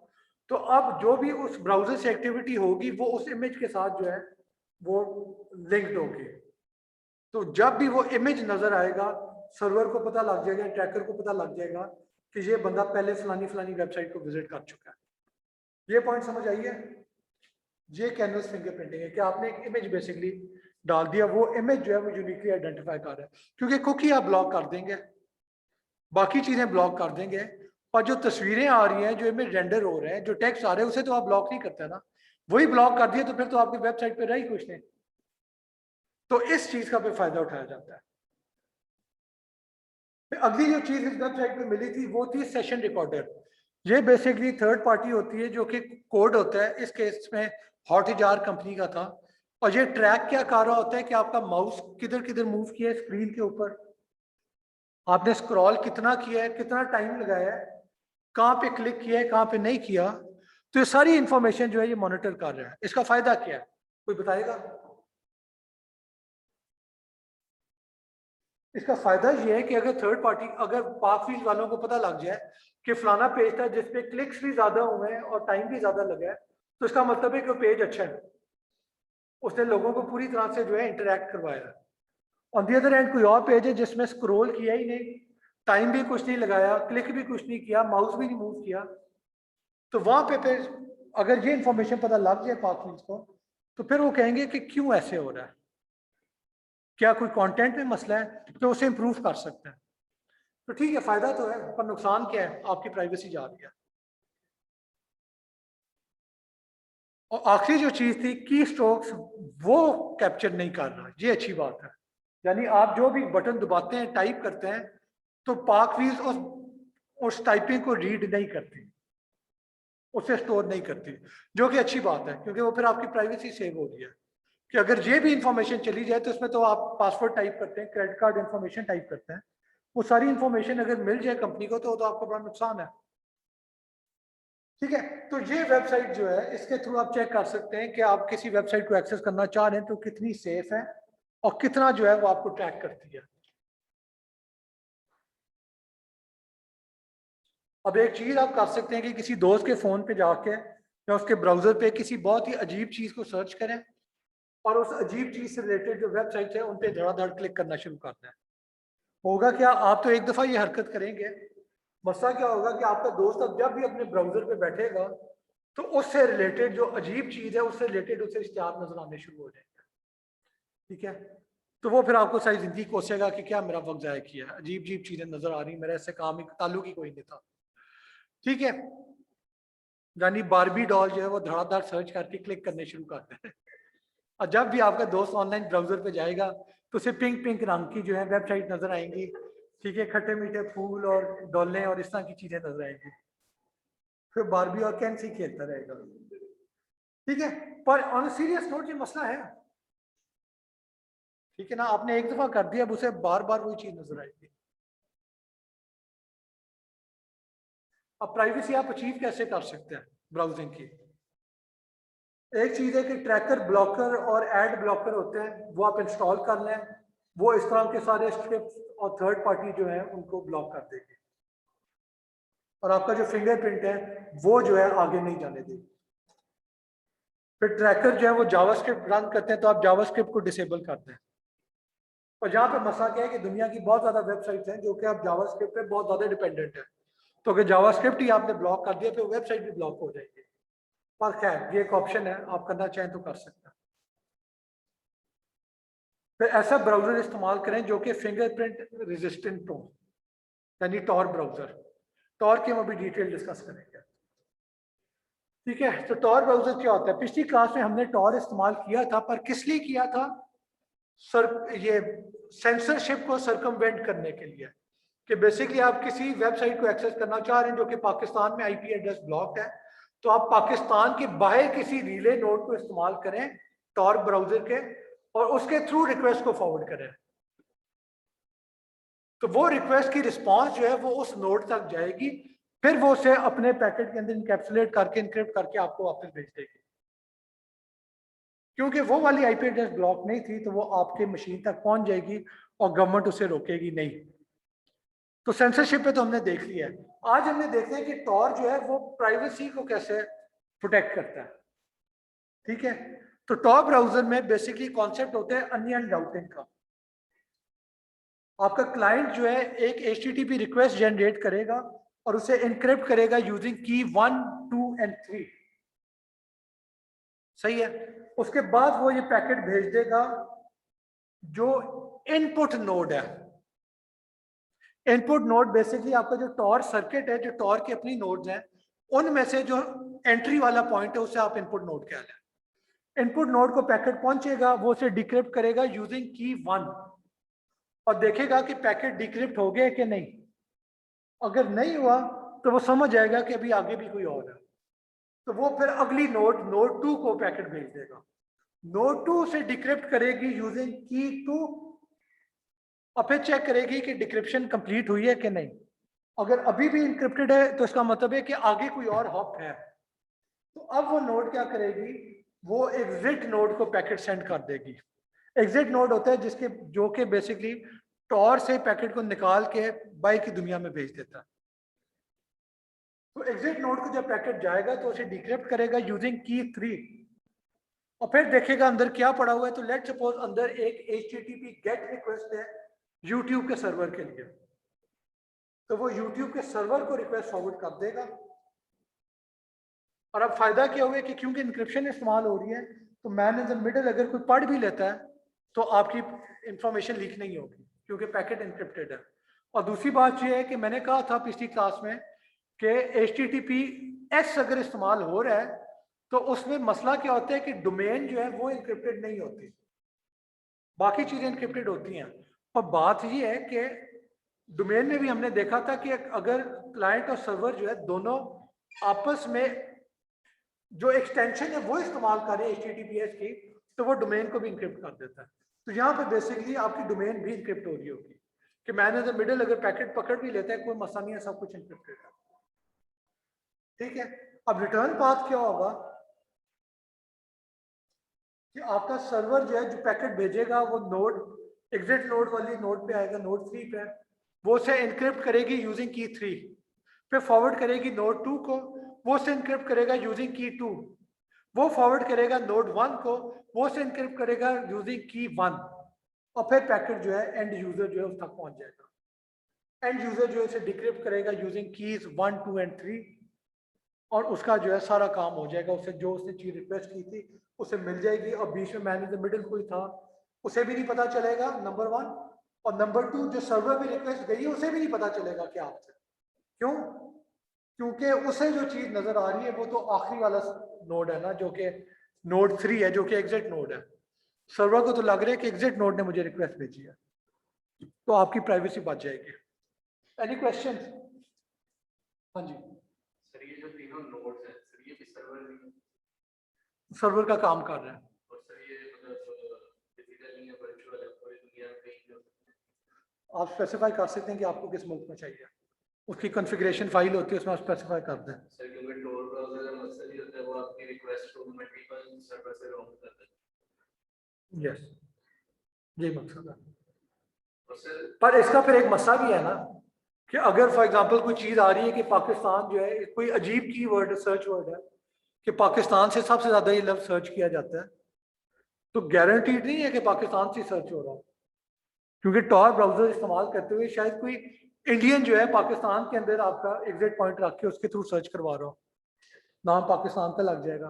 Speaker 1: तो अब जो भी उस ब्राउजर से एक्टिविटी होगी वो उस इमेज के साथ जो है वो लिंक्ड होगी। तो जब भी वो इमेज नजर आएगा सर्वर को पता लग जाएगा, ट्रैकर को पता लग जाएगा कि ये बंदा पहले फलानी फलानी वेबसाइट को विजिट कर चुका है। ये पॉइंट समझ आई है? ये कैनवस फिंगरप्रिंटिंग है कि आपने एक इमेज बेसिकली डाल दिया, वो इमेज जो है वो यूनिकली आइडेंटिफाई कर रहा है, क्योंकि कुकी आप ब्लॉक कर देंगे, बाकी चीजें ब्लॉक कर देंगे, और जो तस्वीरें आ रही हैं, जो इमेज रेंडर हो रहे हैं, जो टेक्स्ट आ रहे हैं, उसे तो आप ब्लॉक नहीं करते ना, वही ब्लॉक कर दिए तो फिर तो आपकी वेबसाइट पे रही कुछ नहीं। तो इस चीज का भी फायदा उठाया जाता है। फिर अगली जो चीज इस वेबसाइट पे मिली थी वो थी सेशन रिकॉर्डर। ये बेसिकली थर्ड पार्टी होती है जो कि कोड होता है, इस केस में हॉटजार कंपनी का था, और ये ट्रैक क्या कर रहा होता है कि आपका माउस किधर किधर मूव किया है स्क्रीन के ऊपर, आपने स्क्रॉल कितना किया है, कितना टाइम लगाया है, कहाँ पे क्लिक किया है, कहाँ पे नहीं किया, तो ये सारी इंफॉर्मेशन जो है ये मॉनिटर कर रहा है। इसका फायदा क्या है, कोई बताएगा? इसका फायदा ये है कि अगर थर्ड पार्टी, अगर पाकवीज वालों को पता लग जाए कि फलाना पेज था जिसपे क्लिक्स भी ज्यादा हुए हैं और टाइम भी ज्यादा लगा है, तो इसका मतलब है कि वो पेज अच्छा है, उसने लोगों को पूरी तरह से जो है इंटरेक्ट करवाया है। ऑन दी अदर हैंड कोई और पेज है जिसमें स्क्रॉल किया ही नहीं, टाइम भी कुछ नहीं लगाया, क्लिक भी कुछ नहीं किया, माउस भी नहीं मूव किया, तो वहां पे फिर अगर ये इंफॉर्मेशन पता लग जाए पाकवीज को, तो फिर वो कहेंगे कि क्यों ऐसे हो रहा है, क्या कोई कंटेंट में मसला है, तो उसे इंप्रूव कर सकते हैं। तो ठीक है, फायदा तो है, पर नुकसान क्या है? आपकी प्राइवेसी जा रही है। और आखिरी जो चीज थी की स्ट्रोक्स, वो कैप्चर नहीं कर रहा, ये अच्छी बात है। यानी आप जो भी बटन दबाते हैं, टाइप करते हैं, तो पाकवीज उस टाइपिंग को रीड नहीं करती, उसे स्टोर नहीं करती, जो कि अच्छी बात है, क्योंकि वो फिर आपकी प्राइवेसी सेव हो रही है। कि अगर ये भी इंफॉर्मेशन चली जाए तो उसमें तो आप पासवर्ड टाइप करते हैं, क्रेडिट कार्ड इंफॉर्मेशन टाइप करते हैं, वो सारी इंफॉर्मेशन अगर मिल जाए कंपनी को तो आपको बड़ा नुकसान है, ठीक है? तो ये वेबसाइट जो है इसके थ्रू आप चेक कर सकते हैं कि आप किसी वेबसाइट को एक्सेस करना चाह रहे हैं तो कितनी सेफ है और कितना जो है वो आपको ट्रैक करती है। अब एक चीज आप कर सकते हैं कि किसी दोस्त के फोन पे जाके या उसके ब्राउजर पे किसी बहुत ही अजीब चीज को सर्च करें और उस अजीब चीज से रिलेटेड जो वेबसाइट है उन पे धड़ाधड़ क्लिक करना शुरू करना है। होगा क्या, आप तो एक दफा ये हरकत करेंगे, मसला क्या होगा कि आपका दोस्त अब जब भी अपने ब्राउजर पे बैठेगा तो उससे रिलेटेड जो अजीब चीज है उससे रिलेटेड उसे इश्तिहार नजर आने शुरू हो जाएंगे। ठीक है, तो वो फिर आपको सारी जिंदगी कोसेगा कि क्या मेरा वक्त जाया किया है, अजीब अजीब चीजें नजर आ रही, मेरा ऐसे काम ही ताल्लुक ही कोई नहीं था। ठीक है, यानी बारबी डॉल जो है वो धड़ाधड़ सर्च करके क्लिक करने शुरू करते हैं और जब भी आपका दोस्त ऑनलाइन ब्राउजर पे जाएगा तो उसे पिंक पिंक रंग की जो है वेबसाइट नजर आएंगी। ठीक है, खट्टे मीठे फूल और डॉलें और इस तरह की चीजें नजर आएंगी, फिर बारबी और कैन सी खेलता रहेगा। ठीक है, पर ऑन सीरियस नोट ये मसला है। ठीक है ना, आपने एक दफा कर दिया, अब उसे बार बार वही चीज नजर आएगी। अब प्राइवेसी आप अचीव कैसे कर सकते हैं ब्राउजिंग की? एक चीज है कि ट्रैकर ब्लॉकर और एड ब्लॉकर होते हैं, वो आप इंस्टॉल कर लें, वो इस तरह के सारे स्क्रिप्ट और थर्ड पार्टी जो है उनको ब्लॉक कर देगी और आपका जो फिंगरप्रिंट है वो जो है आगे नहीं जाने देगी। फिर ट्रैकर जो है वो जावास्क्रिप्ट रन करते हैं, तो आप जावास्क्रिप्ट को डिसेबल करते हैं। और जहाँ पे मसला क्या है कि दुनिया की बहुत ज्यादा वेबसाइट्स हैं जो कि आप जावास्क्रिप्ट पे बहुत ज्यादा डिपेंडेंट है, तो अगर जावास्क्रिप्ट ही आपने ब्लॉक कर दिया फिर वेबसाइट भी ब्लॉक हो जाएगी। पर खैर ये एक ऑप्शन है, आप करना चाहें तो कर सकते हैं। फिर ऐसा ब्राउजर इस्तेमाल करें जो कि फिंगरप्रिंट रेजिस्टेंट हो, यानी टॉर ब्राउजर। टॉर की हम अभी डिटेल डिस्कस करेंगे। ठीक है, तो टॉर ब्राउजर क्या होता है? पिछली क्लास में हमने टॉर इस्तेमाल किया था, पर किस लिए किया था? ये सेंसरशिप को सरकमवेंट करने के लिए, कि बेसिकली आप किसी वेबसाइट को एक्सेस करना चाह रहे हैं जो कि पाकिस्तान में आईपी एड्रेस ब्लॉक है, तो आप पाकिस्तान के बाहर किसी रिले नोड को इस्तेमाल करें टॉर ब्राउजर के और उसके थ्रू रिक्वेस्ट को फॉरवर्ड करें। तो वो रिक्वेस्ट की रिस्पांस जो है वो उस नोड तक जाएगी, फिर वो उसे अपने पैकेट के अंदर इनकैप्सुलेट करके इनक्रिप्ट करके आपको वापस भेज देगी। क्योंकि वो वाली आईपी एड्रेस ब्लॉक नहीं थी तो वो आपके मशीन तक पहुंच जाएगी और गवर्नमेंट उसे रोकेगी नहीं। तो सेंसरशिप पे तो हमने देख लिया है। आज हमने देखते हैं कि टॉर जो है वो प्राइवेसी को कैसे प्रोटेक्ट करता है। ठीक है, तो टॉर ब्राउजर में बेसिकली कॉन्सेप्ट होता है अनियन राउटिंग का। आपका क्लाइंट जो है एक HTTP रिक्वेस्ट जनरेट करेगा और उसे इनक्रिप्ट करेगा यूजिंग की 1, 2 एंड 3। सही है, उसके बाद वो ये पैकेट भेज देगा जो इनपुट नोड है। इनपुट नोड बेसिकली आपका जो टॉर सर्किट है, जो टॉर की अपनी नोड्स हैं, उनमें से जो एंट्री वाला पॉइंट है उसे आप इनपुट नोड कह लें। इनपुट नोड को पैकेट पहुंचेगा, वो उसे डिक्रिप्ट करेगा यूजिंग की 1 और देखेगा कि पैकेट डिक्रिप्ट हो गया कि नहीं। अगर नहीं हुआ तो वो समझ जाएगा कि अभी आगे भी कोई और है, तो वो फिर अगली नोड 2 को पैकेट भेज देगा। नोड 2 से डिक्रिप्ट करेगी यूजिंग की 2 और फिर चेक करेगी कि डिक्रिप्शन कंप्लीट हुई है कि नहीं। अगर अभी भी इनक्रिप्टेड है तो इसका मतलब है कि आगे कोई और हॉप है। तो अब वो नोड क्या करेगी, वो एग्जिट नोड को पैकेट सेंड कर देगी। एग्जिट नोड होता है जिसके जो कि बेसिकली टॉर से पैकेट को निकाल के बाई की दुनिया में भेज देता है। तो एग्जिट नोड को जब पैकेट जाएगा तो उसे डिक्रिप्ट करेगा यूजिंग की 3 और फिर देखेगा अंदर क्या पड़ा हुआ है। तो लेट सपोज अंदर एक HTTP गेट रिक्वेस्ट है YouTube के सर्वर के लिए, तो वो YouTube के सर्वर को रिक्वेस्ट फॉरवर्ड कर देगा। और अब फायदा क्या हुआ कि क्योंकि इंक्रिप्शन इस्तेमाल हो रही है तो मैन इन द मिडल अगर कोई पढ़ भी लेता है तो आपकी इंफॉर्मेशन लीक नहीं होगी क्योंकि पैकेट इंक्रिप्टेड है। और दूसरी बात यह है कि मैंने कहा था पिछली क्लास में कि HTTPS अगर इस्तेमाल हो रहा है तो उसमें मसला क्या होता है कि डोमेन जो है वो इंक्रिप्टेड नहीं होती, बाकी चीजें इंक्रिप्टेड होती हैं। और बात ये है कि डोमेन में भी हमने देखा था कि अगर क्लाइंट और सर्वर जो है दोनों आपस में जो एक्सटेंशन है वो इस्तेमाल कर रहे हैं HTTPS की, तो वो डोमेन को भी इंक्रिप्ट कर देता है। तो यहाँ पे बेसिकली आपकी डोमेन भी इंक्रिप्ट हो रही होगी कि मैन इन द मिडल अगर पैकेट पकड़ भी लेता है कोई मसला नहीं है, सब कुछ इंक्रिप्टेड है। ठीक है, अब रिटर्न पाथ क्या होगा कि आपका सर्वर जो है जो पैकेट भेजेगा वो नोड एग्जिट नोड वाली नोड पे आएगा, नोड 3 पे, वो उसे इनक्रिप्ट करेगी यूजिंग की 3, फिर फॉरवर्ड करेगी नोड 2 को वो उसे इनक्रिप्ट करेगा यूजिंग की 2, वो फॉरवर्ड करेगा नोड 1 को, वो उसे इनक्रिप्ट करेगा यूजिंग की 1, और फिर पैकेट जो है एंड यूजर जो है उस तक पहुंच जाएगा। एंड यूजर जो है इसे डिक्रिप्ट करेगा यूजिंग कीज 1, 2 एंड 3, और उसका जो है सारा काम हो जाएगा। उसे जो उसने चीज रिक्वेस्ट की थी उसे मिल जाएगी, और बीच में मैन इन द मिडिल कोई था उसे भी नहीं पता चलेगा, नंबर 1, और नंबर 2 जो सर्वर भी रिक्वेस्ट गई है उसे भी नहीं पता चलेगा कि आपसे। क्यों? क्योंकि उसे जो चीज नजर आ रही है वो तो आखिरी वाला नोड है ना, जो कि नोड 3 है, जो कि एग्जिट नोड है। सर्वर को तो लग रहा है कि एग्जिट नोड ने मुझे रिक्वेस्ट भेजी है, तो आपकी प्राइवेसी बच जाएगी। Any question? हाँ जी।
Speaker 2: सर ये जो तीनों नोड्स हैं सर ये भी सर्वर नहीं है?
Speaker 1: सर्वर का काम कर रहा है।
Speaker 2: और सर ये मतलब फिजिकल नहीं है, वर्चुअल है, पूरी दुनिया में कहीं भी हो सकता है?
Speaker 1: आप स्पेसिफाई कर सकते हैं कि आपको किस मुल्क में चाहिए, उसकी कॉन्फ़िगरेशन फाइल होती है उसमें आप स्पेसिफाई कर दें।
Speaker 2: सर क्योंकि टोर ब्राउज़र का मकसद ही होता है वो आपकी रिक्वेस्ट को मल्टीपल सर्वर से राउट करता है।
Speaker 1: यस, यही मकसद है।
Speaker 2: और सर
Speaker 1: पर इसका फिर एक मसला भी है ना कि अगर फॉर एग्जांपल कोई चीज आ रही है कि पाकिस्तान जो है, कोई अजीब कीवर्ड सर्च वर्ड है कि पाकिस्तान से सबसे ज्यादा ये लफ्ज सर्च किया जाता है, तो गारंटीड नहीं है कि पाकिस्तान से सर्च हो रहा हो, क्योंकि टॉर ब्राउजर इस्तेमाल करते हुए शायद कोई इंडियन जो है पाकिस्तान के अंदर आपका एग्जिट पॉइंट रख के उसके थ्रू सर्च करवा रहा हो, नाम पाकिस्तान का लग जाएगा।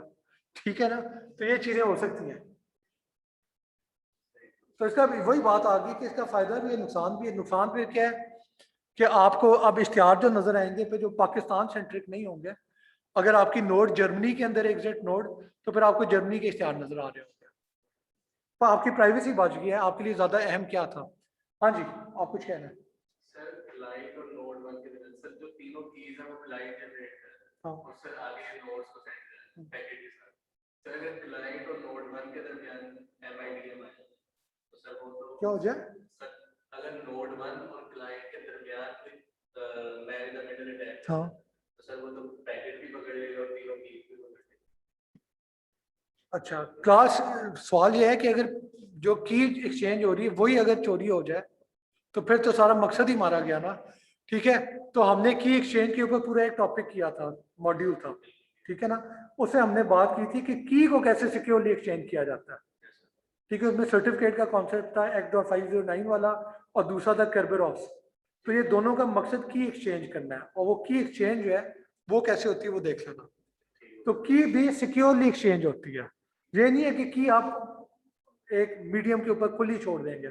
Speaker 1: ठीक है ना, तो ये चीजें हो सकती हैं। तो इसका वही बात आ गई कि इसका फायदा भी है, नुकसान भी है। नुकसान फिर क्या है कि आपको अब इश्तिहार जो नजर आएंगे फिर जो पाकिस्तान सेंट्रिक नहीं होंगे। अगर आपकी नोड जर्मनी के अंदर एग्जिट नोड, तो फिर आपको जर्मनी के इश्तिहार नजर आ रहे होंगे, तो आपकी प्राइवेसी बच गई है। आपके लिए ज्यादा अहम क्या था? हाँ जी, आप कुछ कहना है?
Speaker 2: सर क्लाइंट और नोड 1 के दरमियान सर जो तीनों कीज हैं वो क्लाइंट जनरेट कर रहा है
Speaker 1: हाँ।
Speaker 2: और सर आगे नोड्स को सेंड कर रहा है पैकेट के साथ। सर अगर क्लाइंट और नोड 1 के दरमियान MIDM आए तो सर वो तो
Speaker 1: क्या हो जाए?
Speaker 2: सर अगर नोड 1 और क्लाइंट के दरमियान कोई man in the middle attack
Speaker 1: हाँ,
Speaker 2: तो सर वो तो पैकेट भी पकड़ लेगा और तीनों कीज भी पकड़ लेगा।
Speaker 1: अच्छा। क्लास सवाल ये है कि अगर जो की एक्सचेंज हो रही है वही अगर चोरी हो जाए तो फिर तो सारा मकसद ही मारा गया ना। ठीक है, तो हमने की एक्सचेंज के ऊपर पूरा एक टॉपिक किया था, मॉड्यूल था, ठीक है ना। उससे हमने बात की थी कि की को कैसे सिक्योरली एक्सचेंज किया जाता है। ठीक है, उसमें सर्टिफिकेट का कॉन्सेप्ट था एक्ट 509 वाला, और दूसरा था कर्बेरॉस। तो ये दोनों का मकसद की एक्सचेंज करना है, और वो की एक्सचेंज जो है वो कैसे होती है वो देख लेना। तो की भी सिक्योरली एक्सचेंज होती है। ये नहीं है कि की आप एक मीडियम के ऊपर खुली छोड़ देंगे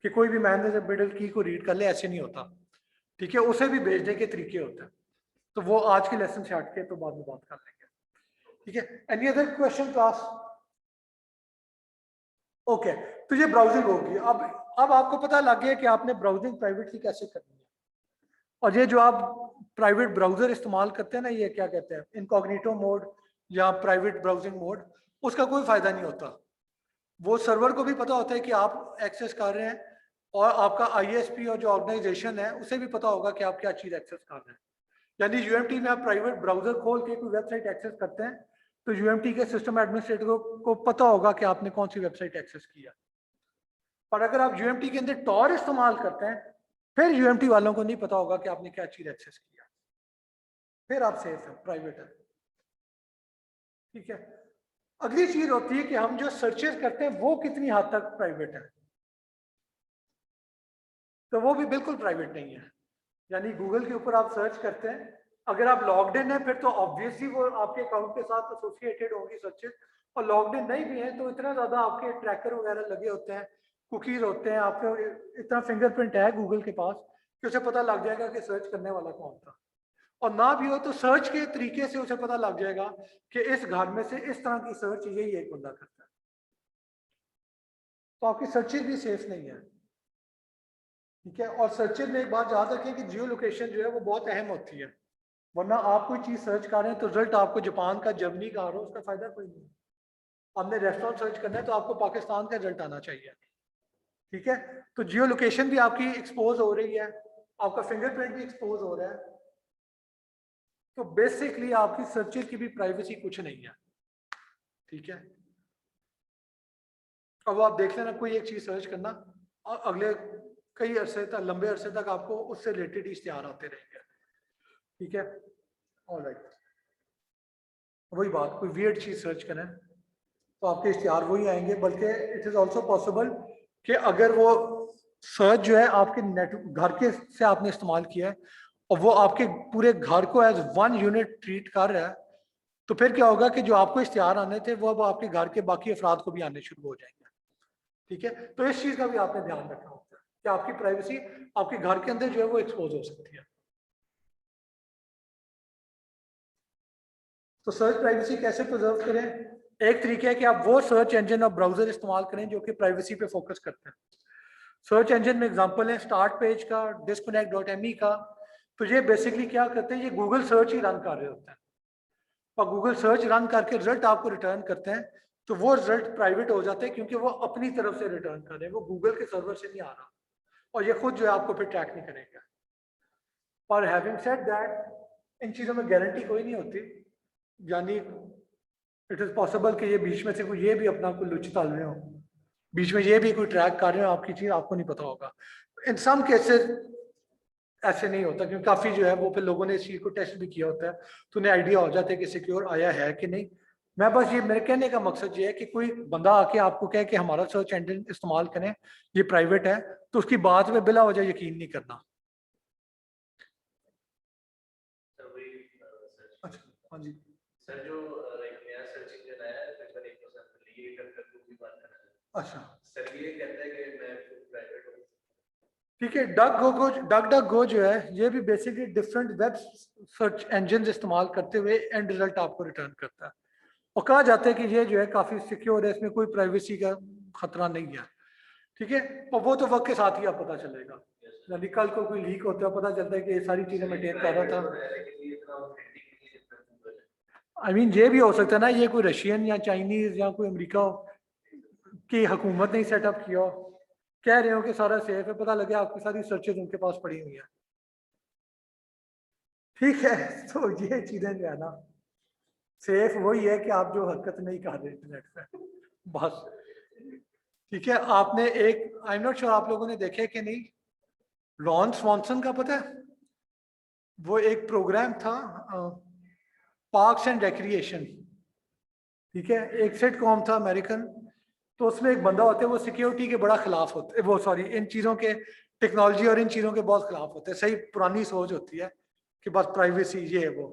Speaker 1: कि कोई भी मैन इन द मिडिल की को रीड कर ले, ऐसे नहीं होता। ठीक है, उसे भी भेजने के तरीके होते हैं, तो वो आज के लेसन से हट के तो बाद में बात कर लेंगे। ठीक है, any other question class? Okay, तो ये ब्राउजिंग होगी। अब आपको पता लग गया कि आपने ब्राउजिंग प्राइवेटली कैसे करनी है। और ये जो आप प्राइवेट ब्राउजर इस्तेमाल करते हैं ना, ये क्या कहते हैं, इनकॉग्निटो मोड या प्राइवेट ब्राउजिंग मोड, उसका कोई फायदा नहीं होता। वो सर्वर को भी पता होता है कि आप एक्सेस कर रहे हैं, और आपका ISP और जो ऑर्गेनाइजेशन है उसे भी पता होगा कि आप क्या चीज एक्सेस कर रहे हैं। यानी UMT में आप प्राइवेट ब्राउजर खोल के कोई वेबसाइट एक्सेस करते हैं तो UMT के सिस्टम एडमिनिस्ट्रेटर को पता होगा कि आपने कौन सी वेबसाइट एक्सेस किया। पर अगर आप UMT के अंदर टॉर इस्तेमाल करते हैं, फिर UMT वालों को नहीं पता होगा कि आपने क्या चीज एक्सेस किया, फिर आप सेफ है, प्राइवेट है। ठीक है, अगली चीज होती है कि हम जो सर्चेस करते हैं वो कितनी हद तक प्राइवेट है। तो वो भी बिल्कुल प्राइवेट नहीं है। यानी गूगल के ऊपर आप सर्च करते हैं, अगर आप लॉग्ड इन है फिर तो ऑब्वियसली वो आपके अकाउंट के साथ एसोसिएटेड होंगी सर्चेस, और लॉग्ड इन नहीं भी है तो इतना ज्यादा आपके ट्रैकर वगैरह लगे होते हैं, कुकीज होते हैं, आपके इतना फिंगरप्रिंट है गूगल के पास कि उसे पता लग जाएगा कि सर्च करने वाला कौन था। और ना भी हो तो सर्च के तरीके से उसे पता लग जाएगा कि इस घर में से इस तरह की सर्च यही एक बंदा करता है। तो आपकी सर्चेज भी सेफ नहीं है। ठीक है, और सर्चेज में एक बात याद रखें कि जियो लोकेशन जो है वो बहुत अहम होती है, वरना आप कोई चीज सर्च कर रहे हैं तो रिजल्ट आपको जापान का, जर्मनी का आ रहा हो, उसका फायदा कोई नहीं। आपने रेस्टोरेंट सर्च करना है तो आपको पाकिस्तान का रिजल्ट आना चाहिए। ठीक है, तो जियो लोकेशन भी आपकी एक्सपोज हो रही है, आपका फिंगरप्रिंट भी एक्सपोज हो रहा है, तो बेसिकली आपकी सर्चेज की भी प्राइवेसी कुछ नहीं है। ठीक है, अब आप देख लेना कोई एक चीज सर्च करना, और अगले कई अरसे तक, लंबे अरसे तक आपको उससे रिलेटेड इश्तिहार आते रहेंगे। ठीक है, ऑलराइट। वही बात, कोई वियर्ड चीज सर्च करें तो आपके इश्तिहार वही आएंगे। बल्कि इट इज ऑल्सो पॉसिबल कि अगर वो सर्च जो है आपके नेट घर के से आपने इस्तेमाल किया है और वो आपके पूरे घर को एज वन यूनिट ट्रीट कर रहा है, तो फिर क्या होगा कि जो आपको इश्तिहार आने थे वो अब आपके घर के बाकी अफराद को भी आने शुरू हो जाएंगे। ठीक है, तो इस चीज का भी आपने ध्यान रखना होता है कि आपकी प्राइवेसी आपके घर के अंदर जो है वो एक्सपोज हो सकती है। तो सर्च प्राइवेसी कैसे प्रिजर्व करें? एक तरीका है कि आप वो सर्च इंजन और ब्राउजर इस्तेमाल करें जो कि प्राइवेसी पे फोकस करते हैं। सर्च इंजन में एग्जांपल है स्टार्ट पेज का, disconnect.me का। तो ये बेसिकली क्या करते हैं, ये गूगल सर्च ही रन कर रहे होते हैं और गूगल सर्च रन करके रिजल्ट आपको रिटर्न करते हैं। तो वो रिजल्ट प्राइवेट हो जाते हैं क्योंकि वो अपनी तरफ से रिटर्न कर रहे हैं, वो गूगल के सर्वर से नहीं आ रहा और ये खुद जो है आपको फिर ट्रैक नहीं करेगा। और हैविंग सेड दैट, इन चीज़ों में गारंटी कोई नहीं होती, यानी इट इज़ पॉसिबल कि ये बीच में से कोई ये भी अपना कोई लुच डाल रहे हो, बीच में ये भी कोई ट्रैक कर रहे हो आपकी चीज़, आपको नहीं पता होगा। इन सम केसेस ऐसे नहीं होता क्योंकि काफ़ी जो है वो फिर लोगों ने इस चीज़ को टेस्ट भी किया होता है, तो उन्हें आइडिया हो जाता है कि सिक्योर आया है कि नहीं। मैं बस ये मेरे कहने का मकसद ये है कि कोई बंदा आके आपको कहे कि हमारा सर्च इंजन इस्तेमाल करें, ये प्राइवेट है, तो उसकी बात में बिला वजह यकीन नहीं करना। अच्छा, हाँ जी
Speaker 2: सर, जो एक नया सर्च इंजन आया है तकरीबन 1 साल पहले, ये करके भी बात कर रहा है।
Speaker 1: अच्छा,
Speaker 2: सर ये कहता है कि मैं प्राइवेट हूँ।
Speaker 1: ठीक है। डक गो जो है ये भी basically different web search engine इस्तेमाल करते हुए एंड रिजल्ट आपको रिटर्न करता है और कहा जाता है कि ये जो है काफी सिक्योर है, इसमें कोई प्राइवेसी का खतरा नहीं है। ठीक है, और वो तो वक्त के साथ ही आप पता चलेगा, यानी कल को कोई लीक होता है पता चलता है कि ये सारी चीजें मेंटेन कर रहा था। आई मीन ये भी हो सकता है ना, ये कोई रशियन या चाइनीज या कोई अमेरिका की हुकूमत ने सेटअप किया हो, कह रहे हो कि सारा सेफ है, पता लगे आपकी सारी सर्चेज उनके पास पड़ी हुई है। ठीक है, तो ये चीजें जो है ना, सेफ वही है कि आप जो हरकत नहीं कर रहे इंटरनेट पे, बस। ठीक है, आपने एक, आई एम नॉट श्योर आप लोगों ने देखे कि नहीं, रॉन स्वॉनसन का पता है? वो एक प्रोग्राम था पार्क्स एंड रिक्रिएशन। ठीक है, एक सेट कॉम था अमेरिकन, तो उसमें एक बंदा होता है वो सिक्योरिटी के बड़ा खिलाफ होते है, वो सॉरी इन चीज़ों के, टेक्नोलॉजी और इन चीज़ों के बहुत खिलाफ होते हैं। सही पुरानी सोच होती है कि बस प्राइवेसी ये है वो।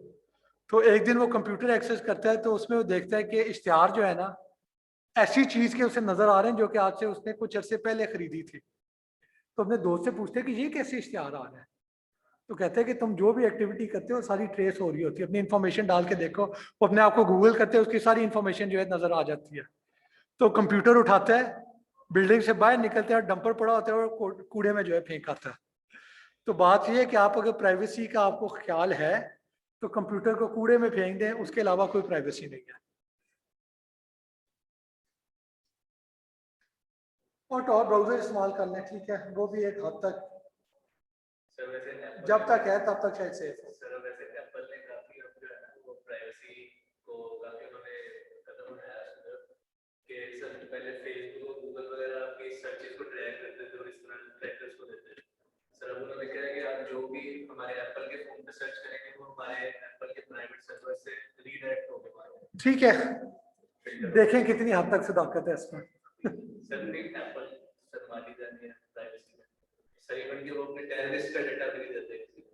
Speaker 1: तो एक दिन वो कंप्यूटर एक्सेस करता है तो उसमें वो देखता है कि इश्तिहार जो है ना ऐसी चीज़ के उसे नज़र आ रहे हैं जो कि आज से उसने कुछ अर्से पहले खरीदी थी। तो अपने दोस्त से पूछते हैं कि ये कैसे इश्तिहार आ रहा है, तो कहते हैं कि तुम जो भी एक्टिविटी करते हो सारी ट्रेस हो रही होती है, अपनी इन्फॉर्मेशन डाल के देखो, वो अपने आप को गूगल करते हैं, उसकी सारी इन्फॉर्मेशन जो है नज़र आ जाती है। तो कंप्यूटर उठाता है, बिल्डिंग से बाहर निकलते हैं, डंपर पड़ा होता है और कूड़े में जो है फेंक आता है। तो बात यह है कि आप अगर प्राइवेसी का आपको ख्याल है तो कंप्यूटर को कूड़े में फेंक दें, उसके अलावा कोई प्राइवेसी नहीं है। और टॉप ब्राउजर इस्तेमाल कर लें, ठीक है, वो भी एक हद तक,
Speaker 2: सर वैसे
Speaker 1: जब तक है तब तक शायद सेफ है।
Speaker 2: सर वैसे एप्पल ने काफी अब जो है ना वो प्राइवेसी को काफी उन्होंने कदम उठाया कि सर पहले फेसबुक और गूगल वगैरह आपकी सर्चेस को ट्रैक करते थे और इस तरह ट्रैकर्स को देते थे। सर अब उन्होंने कहा कि आप जो भी हमारे एप्पल के फोन पे सर्च करेंगे वो हमारे एप्पल के प्राइवेट सर्वर से रीडायरेक्ट होगा।
Speaker 1: ठीक है, देखें कितनी हद तक सदाकत है इसमें।
Speaker 2: सर नहीं, एप्पल सर मानी जाती है प्राइवेसी में, सर इवन कि वो अपने टेररिस्ट का डेटा भी नहीं देते किसी को।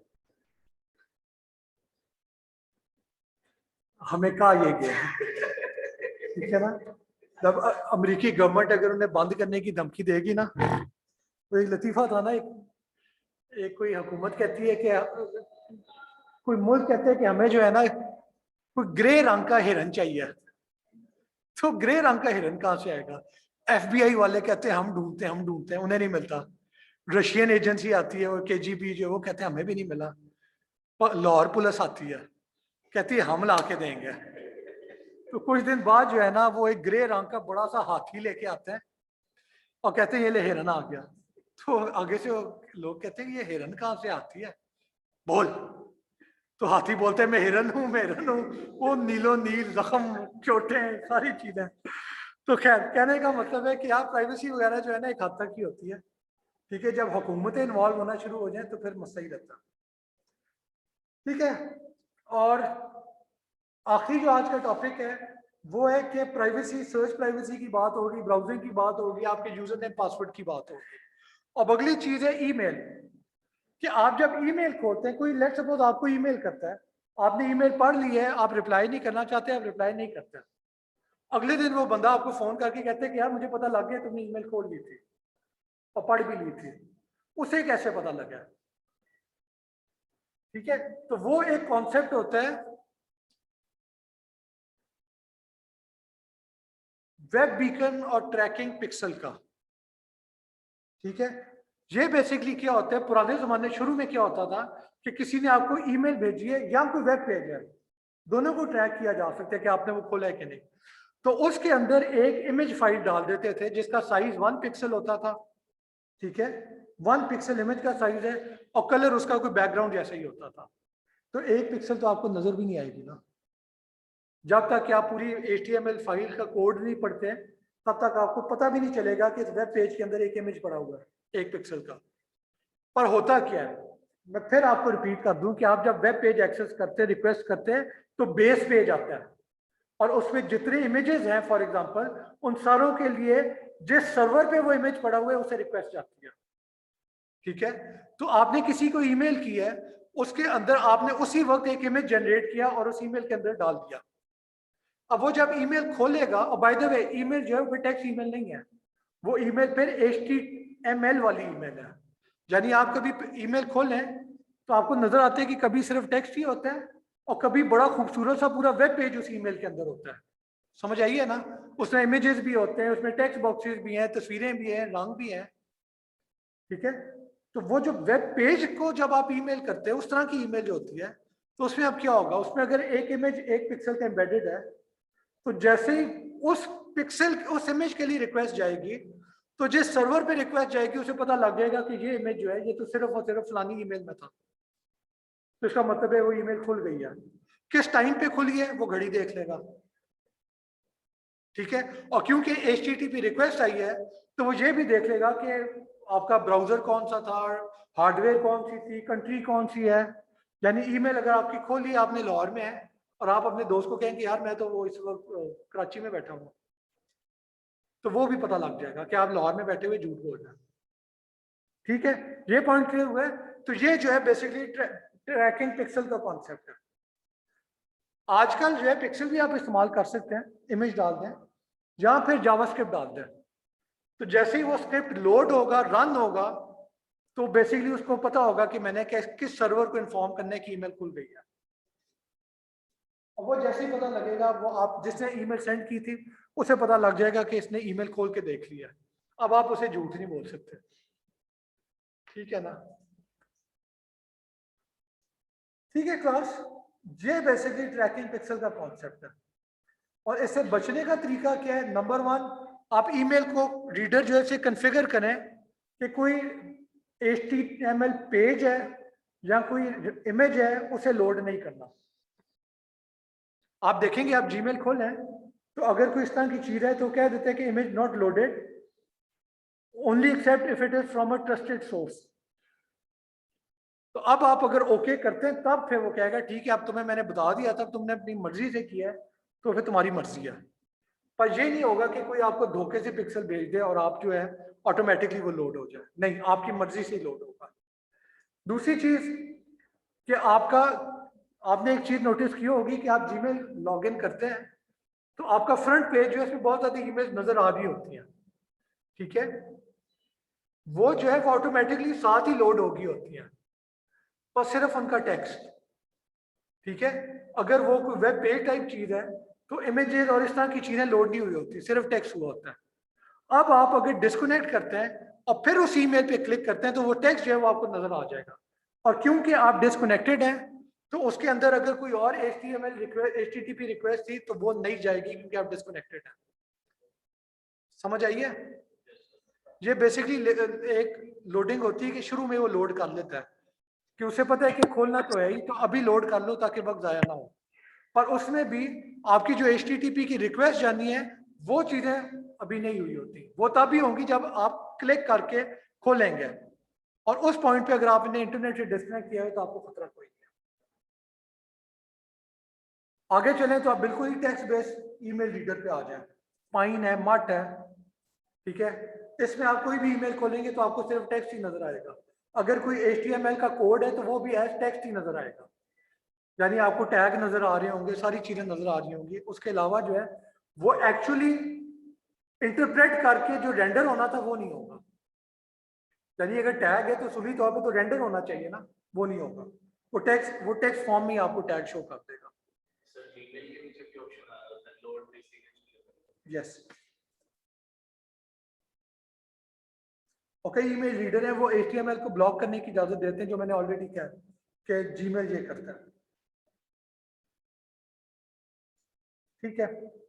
Speaker 1: हमें कहा ये गया, ठीक है ना, जब अमेरिकी गवर्नमेंट अगर उन्हें बंद करने की धमकी देगी ना, तो एक लतीफा था ना, एक कोई हुकूमत कहती है कि कोई मुल्क कहते हैं कि हमें जो है ना कोई ग्रे रंग का हिरन चाहिए, तो ग्रे रंग का हिरन कहाँ से आएगा? FBI वाले कहते हैं हम ढूंढते हैं, उन्हें नहीं मिलता। रशियन एजेंसी आती है, वो KGB जो, वो कहते हैं हमें भी नहीं मिला। लाहौर पुलिस आती है, कहती है हम ला के देंगे। तो कुछ दिन बाद जो है ना वो एक ग्रे रंग का बड़ा सा हाथी लेके आते हैं और कहते हैं ये ले हिरन आ गया। तो आगे से लोग कहते हैं ये हिरन कहाँ से आती है, बोल। तो हाथी बोलते हैं मैं हिरन हूँ, वो नीलो नील जख्म चोटें सारी चीजें। तो खैर कहने का मतलब है कि आप प्राइवेसी वगैरह जो है ना एक हद तक ही होती है। ठीक है, जब हुकूमतें इन्वॉल्व होना शुरू हो जाए तो फिर मसला ही रहता। ठीक है, और आखिरी जो आज का टॉपिक है वो है कि प्राइवेसी, सर्च प्राइवेसी की बात होगी, ब्राउजिंग की बात होगी, आपके यूजर नेम पासवर्ड की बात होगी। अब अगली चीज है ईमेल, कि आप जब ईमेल खोलते हैं, कोई लेट सपोज आपको ईमेल करता है, आपने ईमेल पढ़ ली है, आप रिप्लाई नहीं करना चाहते, आप रिप्लाई नहीं करते, अगले दिन वो बंदा आपको फोन करके कहते हैं कि यार मुझे पता लग गया तुमने ईमेल खोल ली थी और पढ़ भी ली थी, उसे कैसे पता लगा? ठीक है, तो वो एक कॉन्सेप्ट होता है वेब बीकन और ट्रैकिंग पिक्सल का। ठीक है, ये बेसिकली क्या होता है, पुराने जमाने शुरू में क्या होता था कि किसी ने आपको ईमेल भेजी है या कोई वेब पेज है, दोनों को ट्रैक किया जा सकता है कि आपने वो खोला है कि नहीं। तो उसके अंदर एक इमेज फाइल डाल देते थे जिसका साइज 1 पिक्सल होता था। ठीक है, 1 पिक्सल इमेज का साइज है और कलर उसका कोई बैकग्राउंड जैसा ही होता था। तो 1 पिक्सल तो आपको नजर भी नहीं आएगी ना, जब तक कि आप पूरी HTML फाइल का कोड नहीं पढ़ते हैं तब तक आपको पता भी नहीं चलेगा कि इस वेब पेज के अंदर एक इमेज पड़ा हुआ है 1 पिक्सल का। पर होता क्या है, मैं फिर आपको रिपीट कर दूं कि आप जब वेब पेज एक्सेस करते हैं, रिक्वेस्ट करते हैं, तो बेस पेज आता है और उसमें जितने इमेजेस हैं फॉर एग्जांपल, उन सारों के लिए जिस सर्वर पे वो इमेज पड़ा हुआ है उसे रिक्वेस्ट जाती है। ठीक है, तो आपने किसी को ईमेल किया है, उसके अंदर आपने उसी वक्त एक इमेज जनरेट किया और उस ईमेल के अंदर डाल दिया। अब वो जब ईमेल खोलेगा, और बाय द वे ईमेल जो है वो टेक्स्ट ईमेल नहीं है, वो ईमेल फिर HTML वाली ईमेल है। यानी आप कभी ईमेल खोलें तो आपको नजर आते हैं कि कभी सिर्फ टेक्स्ट ही होता है और कभी बड़ा खूबसूरत सा पूरा वेब पेज उस ईमेल के अंदर होता है। समझ आइए ना, उसमें इमेजेस भी होते हैं, उसमें टेक्स्ट बॉक्सेस भी हैं, तस्वीरें भी हैं, रंग भी हैं। ठीक है, तो वो जो वेब पेज को जब आप ईमेल करते हैं, उस तरह की ईमेल जो होती है, तो उसमें अब क्या होगा, उसमें अगर एक इमेज 1 पिक्सल का एम्बेडेड है, तो जैसे ही उस पिक्सल उस इमेज के लिए रिक्वेस्ट जाएगी, तो जिस सर्वर पे रिक्वेस्ट जाएगी उसे पता लग जाएगा कि ये इमेज जो है ये तो सिर्फ और सिर्फ फलानी ईमेल में था। तो इसका मतलब है वो ईमेल खुल गई है। किस टाइम पे खुली है वो घड़ी देख लेगा। ठीक है, और क्योंकि HTTP रिक्वेस्ट आई है तो वो ये भी देख लेगा कि आपका ब्राउजर कौन सा था, हार्डवेयर कौन सी थी, कंट्री कौन सी है। यानी ईमेल अगर आपकी खोली, आपने लाहौर में है और आप अपने दोस्त को कहेंगे यार मैं तो वो इस वक्त कराची में बैठा हूँ, तो वो भी पता लग जाएगा कि आप लाहौर में बैठे हुए झूठ बोल रहे हैं। ठीक है, ये पॉइंट क्लियर हुआ है। तो ये जो है बेसिकली ट्रैकिंग पिक्सल का कॉन्सेप्ट है। आजकल जो है पिक्सल भी आप इस्तेमाल कर सकते हैं, इमेज डाल दें या फिर जावास्क्रिप्ट डाल दें, तो जैसे ही वो स्क्रिप्ट लोड होगा, रन होगा, तो बेसिकली उसको पता होगा कि मैंने किस सर्वर को इन्फॉर्म करने की ईमेल खुल गई है। और वो जैसे ही पता लगेगा, वो आप जिसने ईमेल सेंड की थी उसे पता लग जाएगा कि इसने ईमेल खोल के देख लिया। अब आप उसे झूठ नहीं बोल सकते। ठीक है ना? ठीक है क्लास, ये बेसिकली ट्रैकिंग पिक्सल का कॉन्सेप्ट है। और इससे बचने का तरीका क्या है? नंबर 1, आप ईमेल को रीडर जो है से कन्फिगर करें कि कोई HTML पेज है या कोई इमेज है उसे लोड नहीं करना। आप देखेंगे, आप जीमेल खोलें तो अगर कोई इस तरह की चीज है तो कह देते हैं कि image not loaded, only accept if it is from a trusted source. तो अब आप अगर ओके करते हैं तब फिर वो कहेगा ठीक है, अब तुम्हें मैंने बता दिया था, तुमने अपनी मर्जी से किया है तो फिर तुम्हारी मर्जी है। पर ये नहीं होगा कि कोई आपको धोखे से पिक्सल भेज दे और आप जो है ऑटोमेटिकली वो लोड हो जाए। नहीं, आपकी मर्जी से लोड होगा। दूसरी चीज कि आपने एक चीज नोटिस की होगी कि आप जीमेल लॉग इन करते हैं तो आपका फ्रंट पेज जो है उसमें बहुत ज्यादा ईमेज नजर आ रही होती हैं। ठीक है, वो जो है वो ऑटोमेटिकली साथ ही लोड होगी होती हैं, पर सिर्फ उनका टेक्स्ट। ठीक है, अगर वो कोई वेब पेज टाइप चीज है तो इमेजेस और इस तरह की चीजें लोड नहीं हुई होती, सिर्फ टेक्स्ट हुआ होता है। अब आप अगर डिस्कनेक्ट करते हैं और फिर उस ईमेल पे क्लिक करते हैं तो वो टेक्स्ट जो है वो आपको नजर आ जाएगा। और क्योंकि आप डिस्कनेक्टेड हैं तो उसके अंदर अगर कोई और HTTP रिक्वेस्ट थी तो वो नहीं जाएगी क्योंकि आप डिस्कनेक्टेड हैं। समझ आइए? ये बेसिकली एक लोडिंग होती है कि शुरू में वो लोड कर लेता है कि उसे पता है कि खोलना तो है ही, तो अभी लोड कर लो ताकि वक्त जाया ना हो। पर उसमें भी आपकी जो HTTP की रिक्वेस्ट जानी है वो चीजें अभी नहीं हुई होती, वो तभी होंगी जब आप क्लिक करके खोलेंगे। और उस पॉइंट पे अगर आपने इंटरनेट से डिस्कनेक्ट किया है तो आपको खतरा कोई नहीं है। आगे चलें तो आप बिल्कुल ही टेक्स्ट बेस्ड ईमेल रीडर पे आ जाएं। पाइन है, मट है, ठीक है। इसमें आप कोई भी ईमेल खोलेंगे तो आपको सिर्फ टेक्स्ट ही नजर आएगा। अगर कोई HTML का कोड है तो वो भी एज टेक्स्ट ही नजर आएगा, यानी आपको टैग नजर आ रहे होंगे, सारी चीजें नजर आ रही होंगी। उसके अलावा जो है वो एक्चुअली इंटरप्रेट करके जो रेंडर होना था वो नहीं होगा। यानी अगर टैग है तो सुली तौर पे तो रेंडर होना चाहिए ना, वो नहीं होगा। वो टेक्स्ट फॉर्म में ही आपको टैग शो कर देगा।
Speaker 2: सर जीमेल के नीचे क्या ऑप्शन आ रहा है, load basic
Speaker 1: yes, okay. Email reader है वो HTML को ब्लॉक करने की इजाजत देते हैं, जो मैंने ऑलरेडी कहा कि जीमेल ये करता है, ठीक है।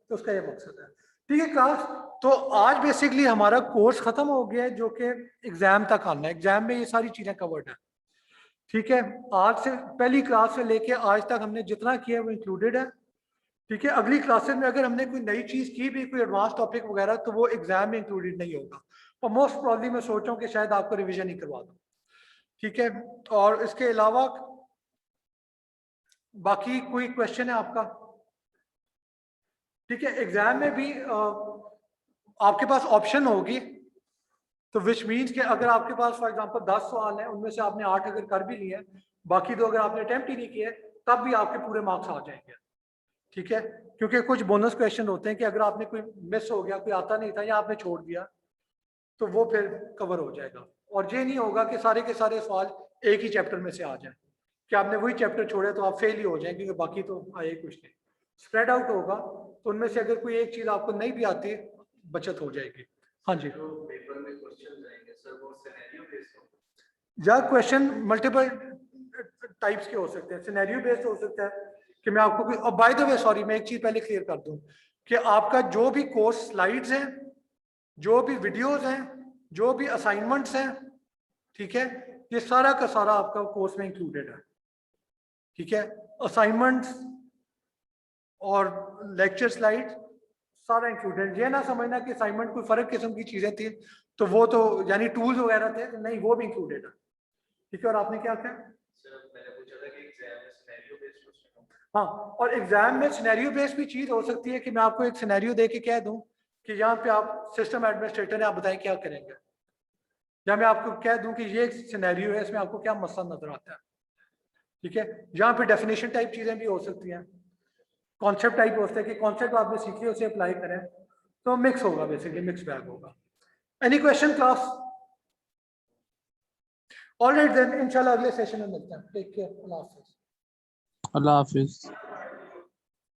Speaker 1: तो उसका ये मकसद है, ठीक है क्लास। तो आज बेसिकली हमारा कोर्स खत्म हो गया है, जो कि एग्जाम तक आना है। एग्जाम में ये सारी चीजें कवर्ड है, ठीक है। आज से पहली क्लास से लेके आज तक हमने जितना किया वो इंक्लूडेड है, ठीक है। अगली क्लासेस में अगर हमने कोई नई चीज की भी, कोई एडवांस टॉपिक वगैरह, तो वो एग्जाम में इंक्लूडेड नहीं होगा। और मोस्ट प्रॉब्ली मैं सोच रहा हूँ कि शायद आपको रिविजन ही करवा दूँ, ठीक है। और इसके अलावा बाकी कोई क्वेश्चन है आपका? ठीक है, एग्जाम में भी आपके पास ऑप्शन होगी, तो विच मीन्स कि अगर आपके पास फॉर एग्जांपल 10 सवाल हैं, उनमें से आपने 8 अगर कर भी लिए, बाकी दो अगर आपने अटेम्प्ट ही नहीं किए, तब भी आपके पूरे मार्क्स आ जाएंगे, ठीक है। क्योंकि कुछ बोनस क्वेश्चन होते हैं कि अगर आपने कोई मिस हो गया, कोई आता नहीं था या आपने छोड़ दिया, तो वो फिर कवर हो जाएगा। और ये नहीं होगा कि सारे के सारे सवाल एक ही चैप्टर में से आ जाए, कि आपने वही चैप्टर छोड़े तो आप फेल ही हो जाएंगे, क्योंकि बाकी तो आए कुछ नहीं। स्प्रेड आउट होगा, तो उनमें से अगर कोई एक चीज आपको नहीं भी आती, बचत हो जाएगी। हाँ जी,
Speaker 2: जो पेपर में क्वेश्चन आएंगे सर वो सिनेरियो बेस्ड होंगे?
Speaker 1: या क्वेश्चन मल्टीपल टाइप्स के हो सकते हैं। सिनेरियो बेस्ड हो सकता है कि मैं आपको कोई, और बाय द वे सॉरी, मैं एक चीज पहले क्लियर कर दूं कि आपका जो भी कोर्स स्लाइड्स हैं, जो भी वीडियोस हैं, जो भी असाइनमेंट्स हैं, ठीक है, ये सारा का सारा आपका कोर्स में इंक्लूडेड है, ठीक है। असाइनमेंट्स और लेक्चर स्लाइड सारा इंक्लूडेड। ये ना समझना कि असाइनमेंट कोई फर्क किस्म की चीजें थी तो वो तो यानी टूल्स वगैरह थे, नहीं, वो भी इंक्लूडेड है, ठीक है। और आपने क्या कहा?
Speaker 2: सर मैंने पूछा था कि एग्जाम में सिनेरियो बेस्ड क्वेश्चन होंगे?
Speaker 1: हाँ, और एग्जाम में सिनेरियो बेस्ड भी चीज हो सकती है कि मैं आपको एक सिनेरियो दे के कह दूं कि यहाँ पे आप सिस्टम एडमिनिस्ट्रेटर हैं, आप बताएं क्या करेंगे, या मैं आपको कह दूं कि ये एक सिनेरियो है, इसमें आपको क्या मसला नजर आता है, ठीक है। यहाँ पे डेफिनेशन टाइप चीजें भी हो सकती हैं, कॉन्सेप्ट टाइप होता है कि कॉन्सेप्ट आपने सीख लिया उसे अप्लाई करें, तो मिक्स होगा, बेसिकली मिक्स बैग होगा। Any question class? Alright then, इंशाल्लाह अगले सेशन में मिलते हैं। टेक केयर, अल्लाह हाफिज।
Speaker 4: अल्लाह हाफिज।